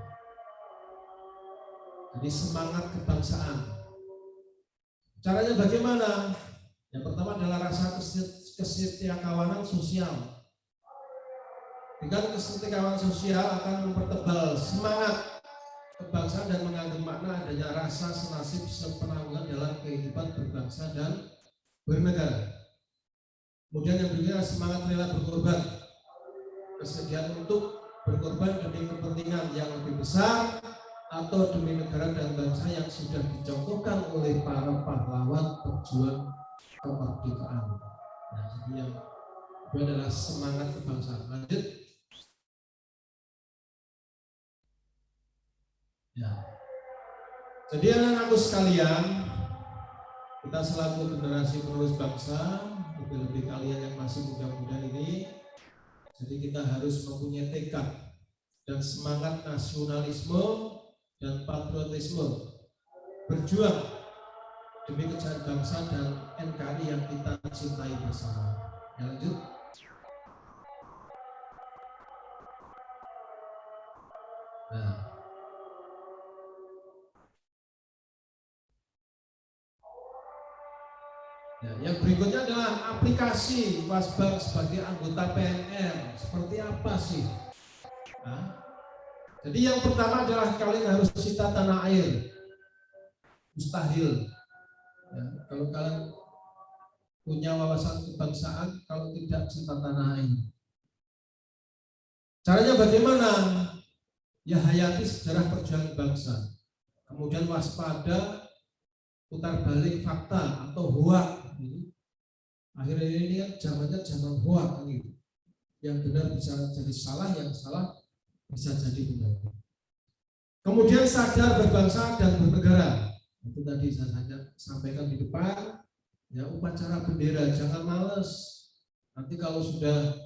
jadi semangat kebangsaan. Caranya bagaimana? Yang pertama adalah rasa kesetiakawanan sosial. Dengan kesetiakawanan sosial akan mempertebal semangat kebangsaan dan mengandung makna adanya rasa senasib sepenanggungan dalam kehidupan berbangsa dan bernegara. Kemudian yang berikutnya semangat rela berkorban, kesediaan untuk berkorban demi kepentingan yang lebih besar atau demi negara dan bangsa yang sudah dicontohkan oleh para pahlawan pejuang kemerdekaan. Nah, jadi yang itu adalah semangat kebangsaan. Lanjut. Ya. Jadi anak-anakku sekalian, kita selaku generasi penerus bangsa, lebih-lebih kalian yang masih muda-muda ini, jadi kita harus mempunyai tekad dan semangat nasionalisme dan patriotisme, berjuang demi kejayaan bangsa dan NKRI yang kita cintai bersama. Ya, lanjut. Nah. Ya, yang berikutnya adalah aplikasi Wasbang sebagai anggota PNR. Seperti apa sih? Nah, jadi yang pertama adalah kalian harus cinta tanah air. Mustahil. Ya, kalau kalian punya wawasan kebangsaan, kalau tidak cinta tanah air. Caranya bagaimana? Ya hayati sejarah perjuangan bangsa. Kemudian waspada, putar balik fakta atau hoak. Akhirnya ini kan zamannya zaman hoak gitu. Yang benar bisa jadi salah, yang salah bisa jadi benar. Kemudian sadar berbangsa dan bernegara. Itu tadi saya sampaikan di depan. Ya, upacara bendera jangan males. Nanti kalau sudah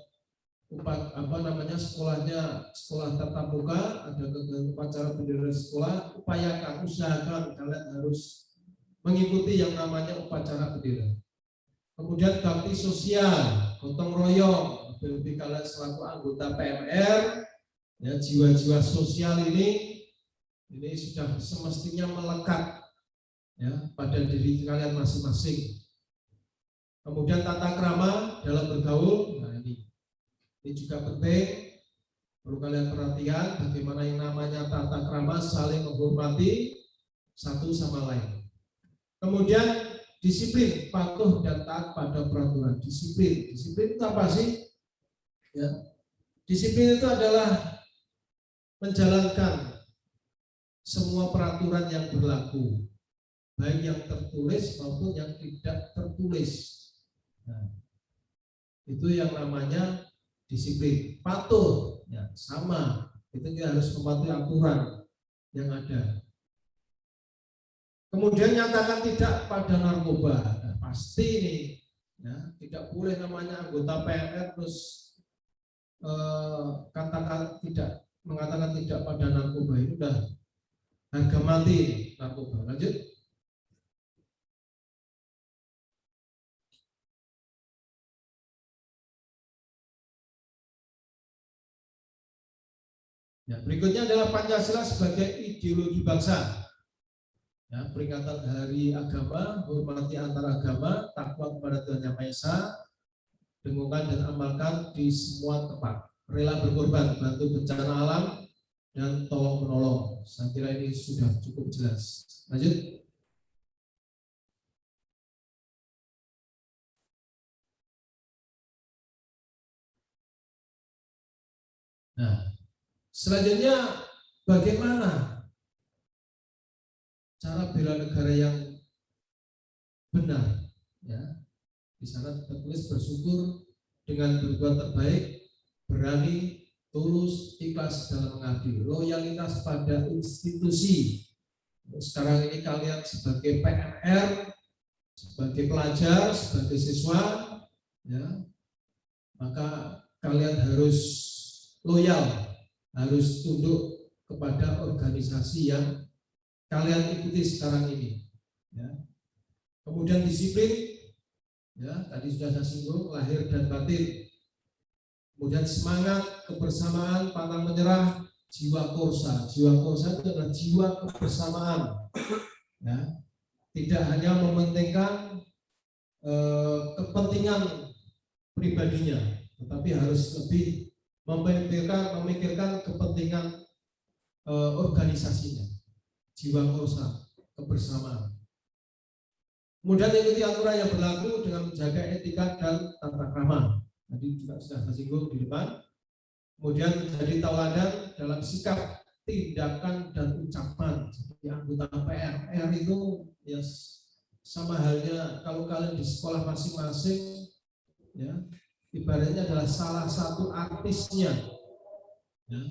sekolahnya sekolah tatap muka, ada upacara bendera sekolah, upayakan, usahakan kalian harus mengikuti yang namanya upacara bendera. Kemudian bakti sosial, gotong royong, lebih kalian selaku anggota PMR, ya, jiwa-jiwa sosial ini sudah semestinya melekat, ya, pada diri kalian masing-masing. Kemudian tata krama dalam bergaul, nah ini juga penting, perlu kalian perhatikan bagaimana yang namanya tata krama, saling menghormati satu sama lain. Kemudian disiplin, patuh dan taat pada peraturan. Disiplin itu apa sih? Ya. Disiplin itu adalah menjalankan semua peraturan yang berlaku, baik yang tertulis maupun yang tidak tertulis. Nah, itu yang namanya disiplin. Patuh, ya, sama. Itu kita harus mematuhi aturan yang ada. Kemudian nyatakan tidak pada narkoba. Nah, pasti ini, ya, tidak boleh namanya anggota PMR terus mengatakan tidak pada narkoba. Itu udah harga mati narkoba. Lanjut. Ya, berikutnya adalah Pancasila sebagai ideologi bangsa. Ya, peringatan hari agama, hormati antar agama, takwa kepada Tuhan Yang Maha Esa, dengungkan dan amalkan di semua tempat, rela berkorban, bantu bencana alam, dan tolong menolong. Saya kira ini sudah cukup jelas. Lanjut. Nah, selanjutnya bagaimana cara bela negara yang benar, ya. Di sana tertulis bersyukur dengan berbuat terbaik, berani, tulus, ikhlas dalam mengabdi, loyalitas pada institusi. Sekarang ini kalian sebagai PMR, sebagai pelajar, sebagai siswa, ya, maka kalian harus loyal, harus tunduk kepada organisasi yang kalian ikuti sekarang ini, ya. Kemudian disiplin, ya, tadi sudah saya singgung, lahir dan batin. Kemudian semangat, kebersamaan, pantang menyerah, jiwa korsa. Jiwa korsa itu adalah jiwa kebersamaan, ya. Tidak hanya mementingkan kepentingan pribadinya, tetapi harus lebih memikirkan kepentingan organisasinya. Jiwa korsa, kebersamaan. Kemudian ikuti aturan yang berlaku dengan menjaga etika dan tata krama. Tadi juga sudah saya singgung di depan. Kemudian menjadi tauladan dalam sikap, tindakan dan ucapan. Seperti anggota PMR itu, ya, sama halnya kalau kalian di sekolah masing-masing, ya, ibaratnya adalah salah satu artisnya, ya.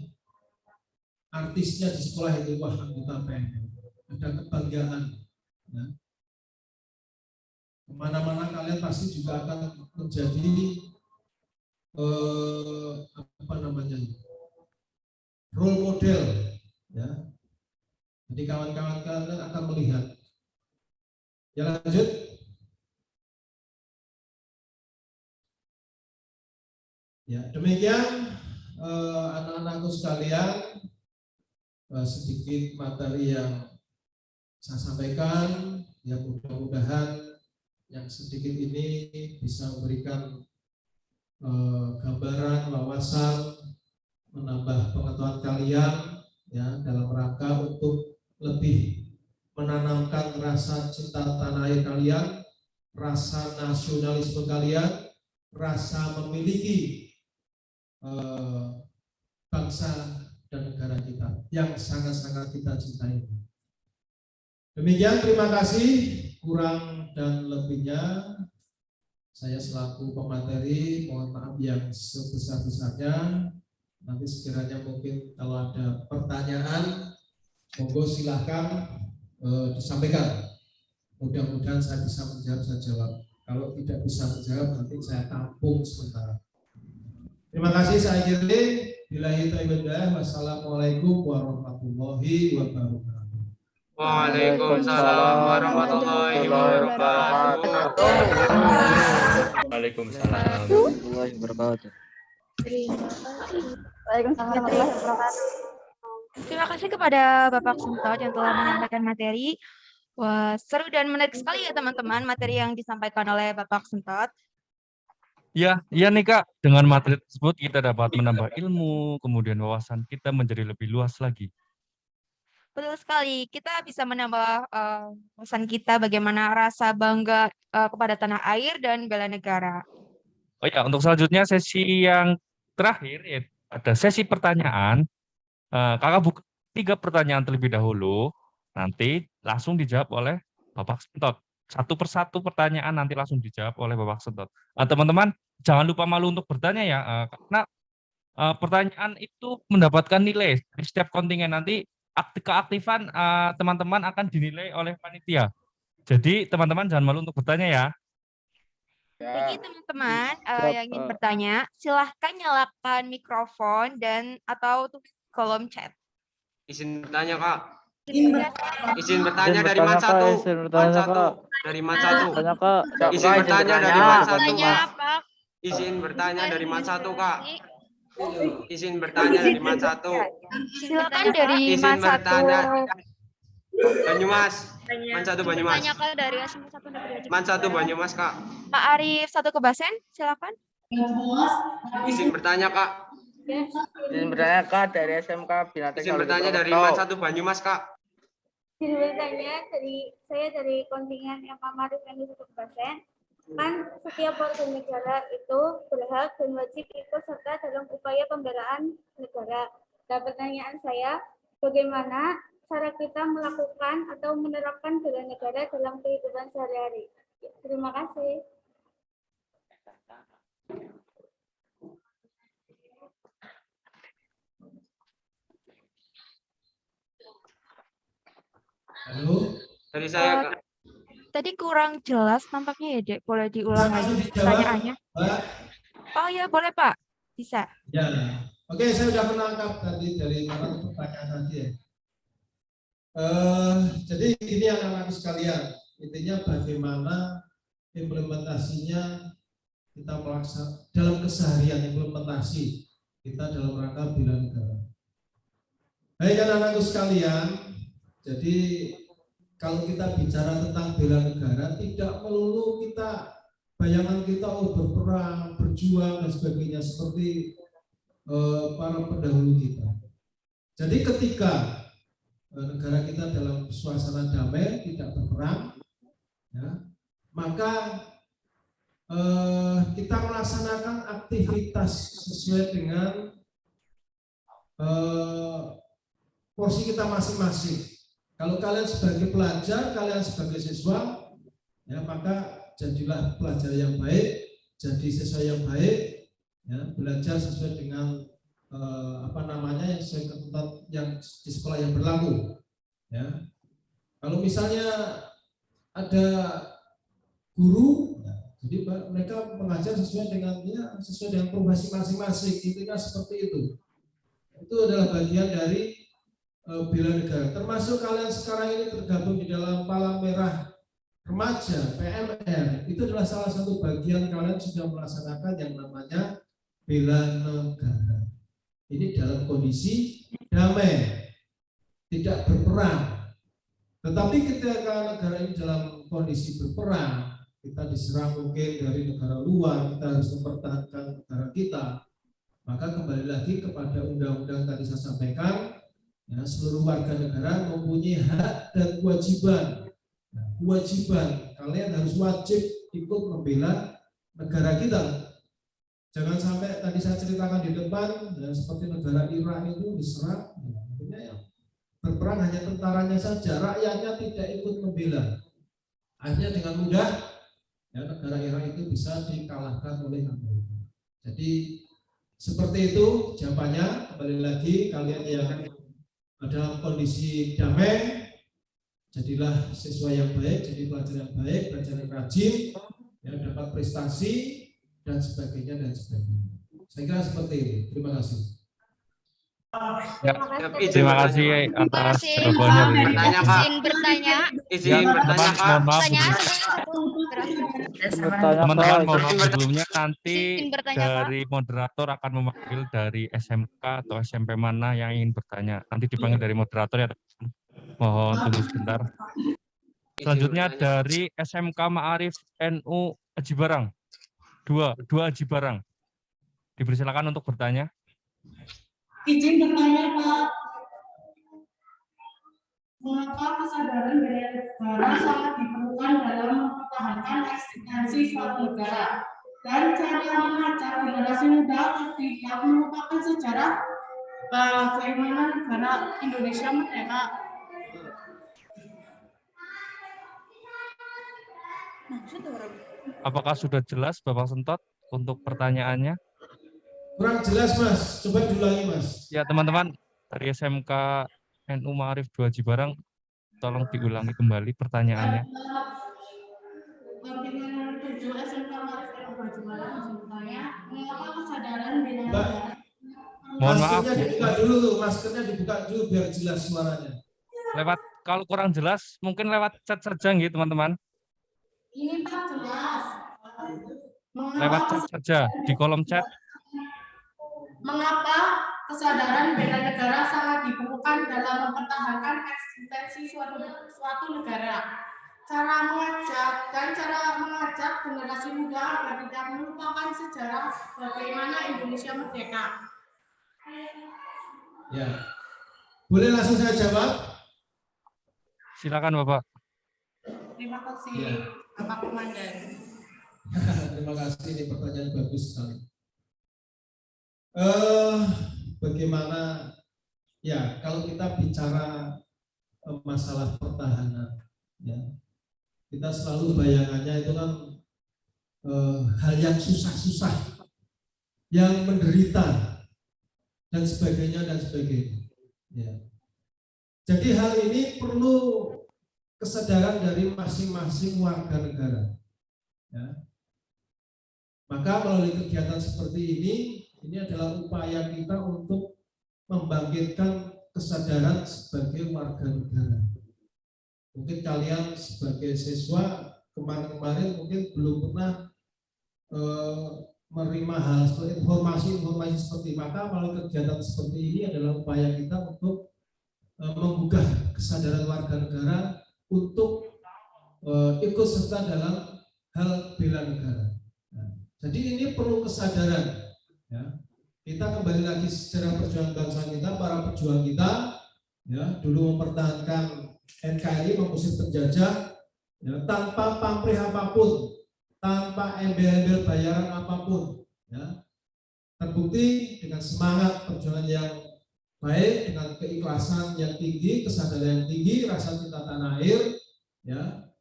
Artisnya di sekolah itu, wah, anggota PMR, ada kebanggaan, ya. Kemana-mana kalian pasti juga akan menjadi role model, ya. Jadi kawan-kawan kalian akan melihat. Ya, lanjut. Ya, demikian anak-anakku sekalian, sedikit materi yang saya sampaikan, ya, mudah-mudahan yang sedikit ini bisa memberikan gambaran, wawasan, menambah pengetahuan kalian, ya, dalam rangka untuk lebih menanamkan rasa cinta tanah air kalian, rasa nasionalisme kalian, rasa memiliki bangsa dan negara kita yang sangat-sangat kita cintai. Demikian, terima kasih. Kurang dan lebihnya saya selaku pemateri mohon maaf yang sebesar-besarnya. Nanti sekiranya mungkin kalau ada pertanyaan, monggo silahkan disampaikan. Mudah-mudahan saya bisa menjawab, saya jawab. Kalau tidak bisa menjawab, nanti saya tampung sementara. Terima kasih, saya akhiri. Billahi taufiq. Wassalamualaikum warahmatullahi wabarakatuh. Waalaikumsalam warahmatullahi wabarakatuh. Waalaikumsalam warahmatullahi wabarakatuh. Waalaikumsalam warahmatullahi wabarakatuh. Terima kasih kepada Bapak Sentot yang telah menyampaikan materi. Wah, seru dan menarik sekali ya teman-teman materi yang disampaikan oleh Bapak Sentot. Ya, iya nih Kak, dengan materi tersebut kita dapat menambah ilmu, kemudian wawasan kita menjadi lebih luas lagi. Betul sekali, kita bisa menambah wawasan kita bagaimana rasa bangga kepada tanah air dan bela negara. Oh ya, untuk selanjutnya sesi yang terakhir yaitu ada sesi pertanyaan. Kakak buka 3 pertanyaan terlebih dahulu, nanti langsung dijawab oleh Bapak Sentot. Satu persatu pertanyaan nanti langsung dijawab oleh Bapak Sentot. Teman-teman, jangan lupa malu untuk bertanya ya, karena pertanyaan itu mendapatkan nilai dari setiap kontingen. Nanti keaktifan teman-teman akan dinilai oleh panitia. Jadi teman-teman jangan malu untuk bertanya ya. Bagi teman-teman yang ingin bertanya, silahkan nyalakan mikrofon dan atau tulis kolom chat. Izin bertanya, Kak. Izin Izin bertanya dari mat 1. Izin bertanya, Kak. Dari mat 1. Bertanya, Kak. Izin bertanya dari mat 1, Kak. Pak. Izin bertanya dari mat 1, Kak. Izin bertanya dari mat 1. Silakan dari Izin mat 1. bertanya. Banyumas. Man 1 Banyumas. Bertanya Kak dari SMA 1 Negeri Aceh. Man 1 Banyumas, Kak. Pak Arif 1 Kebasen, silakan. Izin bertanya, Kak. Izin bertanya Kak dari SMK Binatang. Izin bertanya dari man 1 Banyumas, Kak. Izin bertanya saya dari kontingen yang Marif yang 1 Kebasen. Kan setiap warga negara itu berhak dan wajib ikut serta dalam upaya pembelaan negara. Dan pertanyaan saya, bagaimana cara kita melakukan atau menerapkan bela negara dalam kehidupan sehari-hari? Terima kasih. Halo. Dari saya, Kak. Tadi kurang jelas tampaknya ya, Dek. Boleh diulang lagi pertanyaannya? Pak? Oh ya, boleh Pak. Bisa. Ya. Oke, saya sudah menangkap tadi dari pertanyaan tadi ya. Jadi ini anak-anak sekalian, intinya bagaimana implementasinya kita melaksanakan dalam keseharian implementasi kita dalam rangka bela negara. Baik anak-anakku sekalian, jadi kalau kita bicara tentang bela negara, tidak melulu kita bayangan kita berperang, berjuang dan sebagainya seperti para pendahulu kita. Jadi ketika negara kita dalam suasana damai, tidak berperang, ya, maka kita melaksanakan aktivitas sesuai dengan porsi kita masing-masing. Kalau kalian sebagai pelajar, kalian sebagai siswa, ya maka jadilah pelajar yang baik, jadi siswa yang baik, ya, belajar sesuai dengan yang sesuai ketentuan yang di sekolah yang berlaku. Ya, kalau misalnya ada guru, ya, jadi mereka mengajar sesuai dengan profesi masing-masing, intinya seperti itu. Itu adalah bagian dari bela negara. Termasuk kalian sekarang ini tergabung di dalam Palang Merah Remaja PMR, itu adalah salah satu bagian kalian sudah melaksanakan yang namanya bela negara. Ini dalam kondisi damai, tidak berperang. Tetapi ketika negara ini dalam kondisi berperang, kita diserang mungkin dari negara luar, kita harus mempertahankan negara kita, maka kembali lagi kepada undang-undang tadi saya sampaikan, ya, seluruh warga negara mempunyai hak dan kewajiban. Nah, kewajiban kalian harus wajib ikut membela negara kita. Jangan sampai tadi saya ceritakan di depan, ya, seperti negara Irak itu diserang, ya, berperang hanya tentaranya saja, rakyatnya tidak ikut membela. Akhirnya dengan mudah, ya, negara Irak itu bisa dikalahkan oleh Amerika. Jadi seperti itu jawabannya. Kembali lagi, kalian yang dalam kondisi damai, jadilah siswa yang baik, jadi pelajar yang baik, pelajar yang rajin, yang dapat prestasi dan sebagainya dan sebagainya. Saya kira seperti ini. Terima kasih. Ya, Izin terima bertanya, kasih Pak. atas Izin jawabannya. Bu. Bertanya, Kak. izin bertanya. Izin Ya, bertanya, teman-teman, Kak. mohon maaf Pertanyaan sebelum- sebelum satu. Terus. Bertanya teman-teman, Kak. mohon maaf sebelumnya nanti Izin bertanya, Kak. dari moderator akan memanggil dari SMK atau SMP mana yang ingin bertanya. Nanti dipanggil dari moderator ya. Mohon tunggu sebentar. Izin Selanjutnya bertanya. dari SMK Ma'arif NU Aji Barang. Dua Aji Barang. Dipersilakan untuk bertanya. Izin bertanya, Pak. Mengapa kesadaran bela negara sangat diperlukan dalam mempertahankan eksistensi suatu negara? Dan cara mengajak generasi muda agar tidak melupakan sejarah bagaimana negara Indonesia merdeka. Apakah sudah jelas Bapak Sentot untuk pertanyaannya? Kurang jelas Mas, coba diulangi Mas. Ya teman-teman, dari SMK NU Ma'arif 2 Cibarang, tolong diulangi kembali pertanyaannya. Kontingen 7 SMK Marif Baju Malang bertanya, mengapa kesadaran bela Mbak, negara? Mohon maaf, maskernya dibuka dulu tuh, maskernya dibuka dulu biar jelas suaranya. lewat kalau kurang jelas mungkin lewat chat saja gitu teman-teman. Ini Pak jelas. Lewat chat saja di kolom chat. Mengapa kesadaran bela negara sangat diperlukan dalam mempertahankan eksistensi suatu negara? Cara mengajak generasi muda agar tidak melupakan sejarah bagaimana Indonesia merdeka. Ya, boleh langsung saya jawab? Silakan Bapak. Terima kasih, Ya. Bapak Komandan. Terima kasih, ini pertanyaan bagus sekali. Bagaimana ya kalau kita bicara masalah pertahanan, ya kita selalu bayangannya itu kan hal yang susah-susah, yang menderita dan sebagainya dan sebagainya. Ya. Jadi hal ini perlu kesadaran dari masing-masing warga negara. Ya. Maka melalui kegiatan seperti ini adalah upaya kita untuk membangkitkan kesadaran sebagai warga negara. Mungkin kalian sebagai siswa kemarin-kemarin mungkin belum pernah menerima hal seperti informasi seperti, maka melalui kegiatan seperti ini adalah upaya kita untuk menggugah kesadaran warga negara untuk ikut serta dalam hal bela negara. Jadi ini perlu kesadaran. Ya. Kita kembali lagi sejarah perjuangan bangsa kita, para pejuang kita, ya dulu mempertahankan NKRI, mengusir penjajah, ya, tanpa pamrih apapun, tanpa embel-embel bayaran apapun. Ya. Terbukti dengan semangat perjuangan yang baik, dengan keikhlasan yang tinggi, kesadaran yang tinggi, rasa cinta tanah air, ya.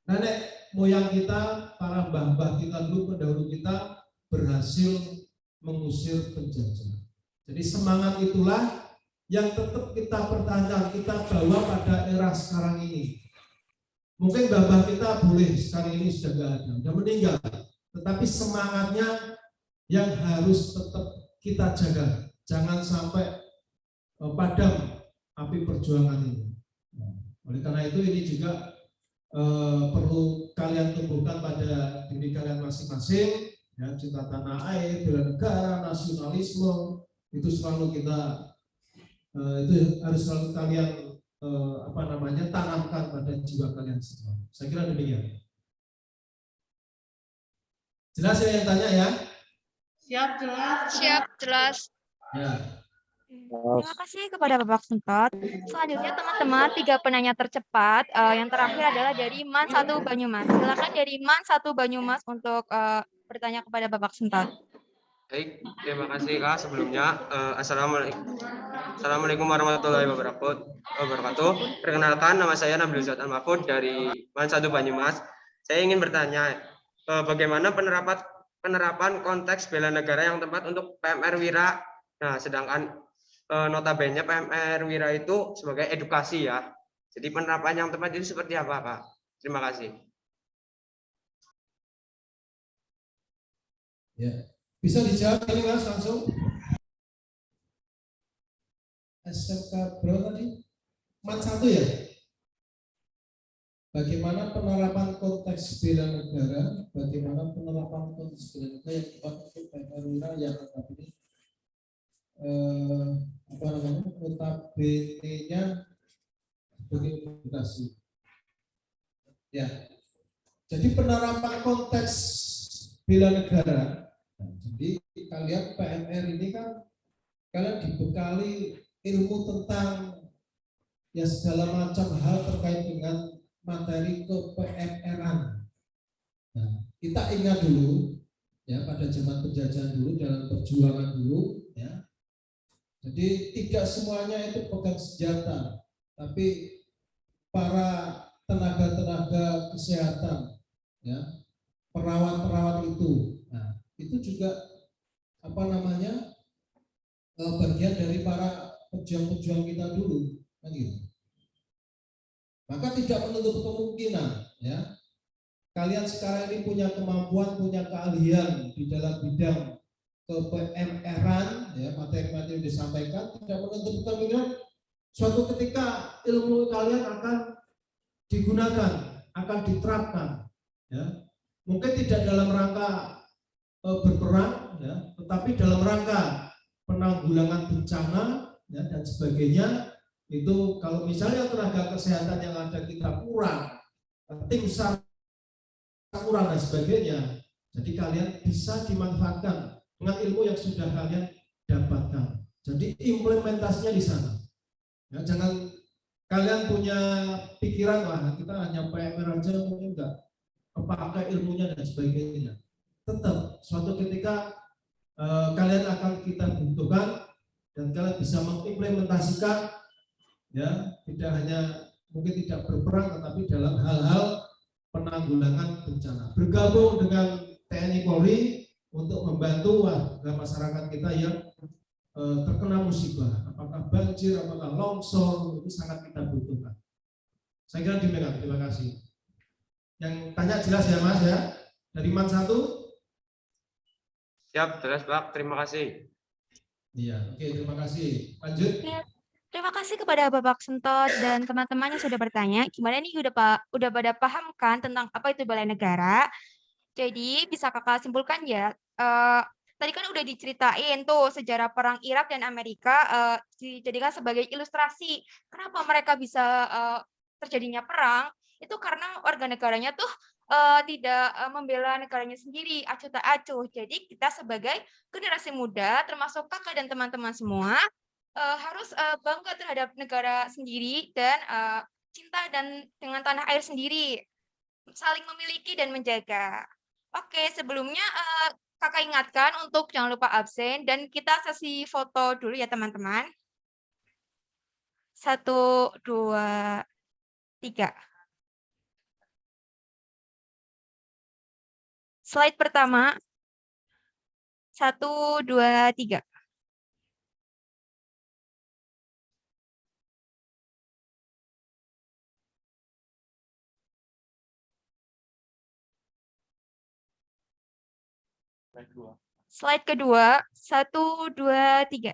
Nenek moyang kita, para mbah-mbah kita dulu, pendahulu kita berhasil mengusir penjajah. Jadi semangat itulah yang tetap kita pertahankan, kita bawa pada era sekarang ini. Mungkin mbah-mbah kita boleh sekarang ini sudah nggak ada, sudah meninggal, tetapi semangatnya yang harus tetap kita jaga. Jangan sampai padam api perjuangan ini. Oleh karena itu ini juga perlu kalian tumbuhkan pada diri kalian masing-masing, ya, cinta tanah air, bela negara, nasionalisme, itu selalu kita itu harus selalu kalian tanamkan pada jiwa kalian semua. Saya kira demikian. Jelas ya yang tanya ya? Siap jelas. Siap, jelas. Ya. Terima kasih kepada Bapak Sentot. Selanjutnya teman-teman, 3 penanya tercepat. Yang terakhir adalah dari MAN 1 Banyumas. Silakan dari MAN 1 Banyumas untuk bertanya kepada Bapak Sentot. Baik, terima kasih Kak sebelumnya. Assalamualaikum warahmatullahi wabarakatuh. Perkenalkan, nama saya Nabil Zat Al-Mahfud dari MAN 1 Banyumas. Saya ingin bertanya, bagaimana penerapan konteks bela negara yang tepat untuk PMR Wira. Nah, sedangkan notabene PMR Wira itu sebagai edukasi ya. Jadi penerapan yang tepat itu seperti apa, Pak? Terima kasih. Ya. Bisa dijawab ini Mas langsung? SMK berapa tadi? MAT 1 ya? Bagaimana penerapan konteks bela negara, bagaimana penerapan konteks bela negara yang untuk PMR yang ini apa namanya, notabene-nya sebagai publikasi. Ya, jadi penerapan konteks bela negara. Nah, jadi kalian PMR ini kan kalian dibekali ilmu tentang ya segala macam hal terkait dengan materi ke-PMR-an. Nah, kita ingat dulu ya pada zaman penjajahan dulu, dalam perjuangan dulu ya. Jadi tidak semuanya itu pegang senjata, tapi para tenaga-tenaga kesehatan ya, perawat-perawat itu. Nah, itu juga apa namanya? Bagian dari para pejuang-pejuang kita dulu, kan gitu. Maka tidak menutup kemungkinan, ya, kalian sekarang ini punya kemampuan, punya keahlian di dalam bidang ke-PMR-an, ya, materi-materi yang disampaikan, tidak menutup kemungkinan suatu ketika ilmu kalian akan digunakan, akan diterapkan, ya. Mungkin tidak dalam rangka berperang, ya, tetapi dalam rangka penanggulangan bencana ya, dan sebagainya. Itu kalau misalnya tenaga kesehatan yang ada kita kurang, tim SAR kurang dan sebagainya, jadi kalian bisa dimanfaatkan dengan ilmu yang sudah kalian dapatkan. Jadi implementasinya di sana. Ya, jangan kalian punya pikiran wah kita hanya PMR aja mungkin enggak kepakai ilmunya dan sebagainya. Tetap suatu ketika kalian akan kita butuhkan dan kalian bisa mengimplementasikan ya, tidak hanya mungkin tidak berperang tetapi dalam hal-hal penanggulangan bencana. Bergabung dengan TNI Polri untuk membantu warga masyarakat kita yang terkena musibah, apakah banjir, apakah longsor, itu sangat kita butuhkan. Saya kira demikian, terima kasih. Yang tanya jelas ya Mas ya, dari MAT 1. Siap, jelas Pak. Terima kasih. Iya, oke, terima kasih. Lanjut. Ya, terima kasih kepada Bapak Sentot dan teman-teman yang sudah bertanya. Gimana nih udah pada paham kan tentang apa itu bela negara? Jadi bisa kakak simpulkan ya. Tadi kan udah diceritain tuh sejarah perang Irak dan Amerika dijadikan sebagai ilustrasi kenapa mereka bisa terjadinya perang. Itu karena warga negaranya tuh tidak membela negaranya sendiri, acuh tak acuh. Jadi kita sebagai generasi muda, termasuk kakak dan teman-teman semua, harus bangga terhadap negara sendiri dan cinta dan dengan tanah air sendiri, saling memiliki dan menjaga. Oke, sebelumnya kakak ingatkan untuk jangan lupa absen dan kita sesi foto dulu ya teman-teman. 1, 2, 3. Slide pertama. 1, 2, 3. Slide kedua. 1, 2, 3.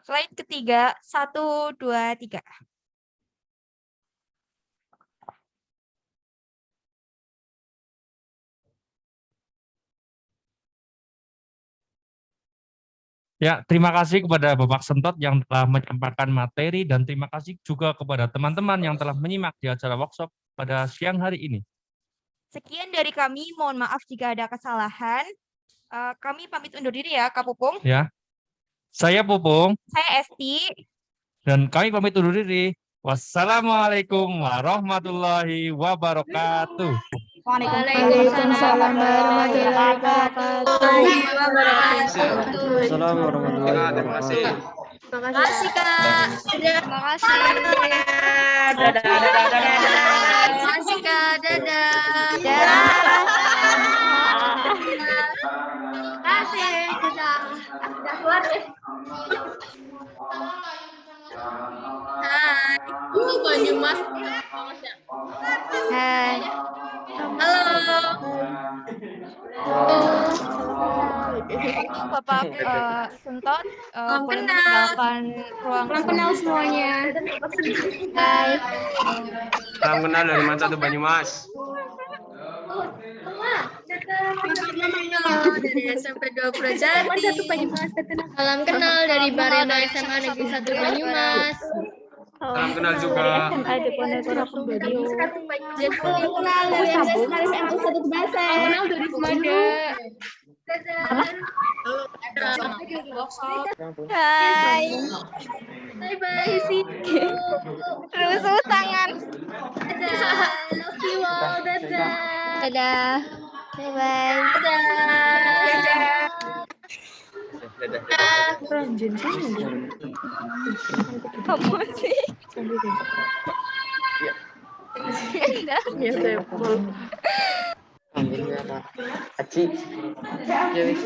Slide ketiga, 1, 2, 3. Ya, terima kasih kepada Bapak Sentot yang telah menyampaikan materi dan terima kasih juga kepada teman-teman yang telah menyimak di acara workshop pada siang hari ini. Sekian dari kami, mohon maaf jika ada kesalahan. Kami pamit undur diri ya, Kak Pupung. Ya, saya Pupung. Saya Esti. Dan kami pamit undur diri. Wassalamualaikum warahmatullahi wabarakatuh. Waalaikumsalam warahmatullahi wabarakatuh. Assalamualaikum warahmatullahi Terima kasih. wabarakatuh. Terima kasih Kak. Terima kasih. Dadah. Terima kasih Kak. Dadah. Terima kasih. Udah keluar deh. Hai. Banyumas. Hai. Halo. Bapak Suntot, Salam boleh kenal. meninggalkan ruang Salam kenal semuanya. Hai. Salam kenal dari Man 1 Banyumas. Dari SMP 2 Projati. Salam kenal dari Barena SMA Negeri 1 Banyumas. Salam kenal juga. Salam kenal dari MS Marif NU 1 Kebasen. Salam kenal dari Semada. Hai. Bye bye. Terus tangan. Dadah. Love you all. Dadah. Dadah. Bye bye. Apa sih? Ambil ya, Pak. Aci. Ya, wis.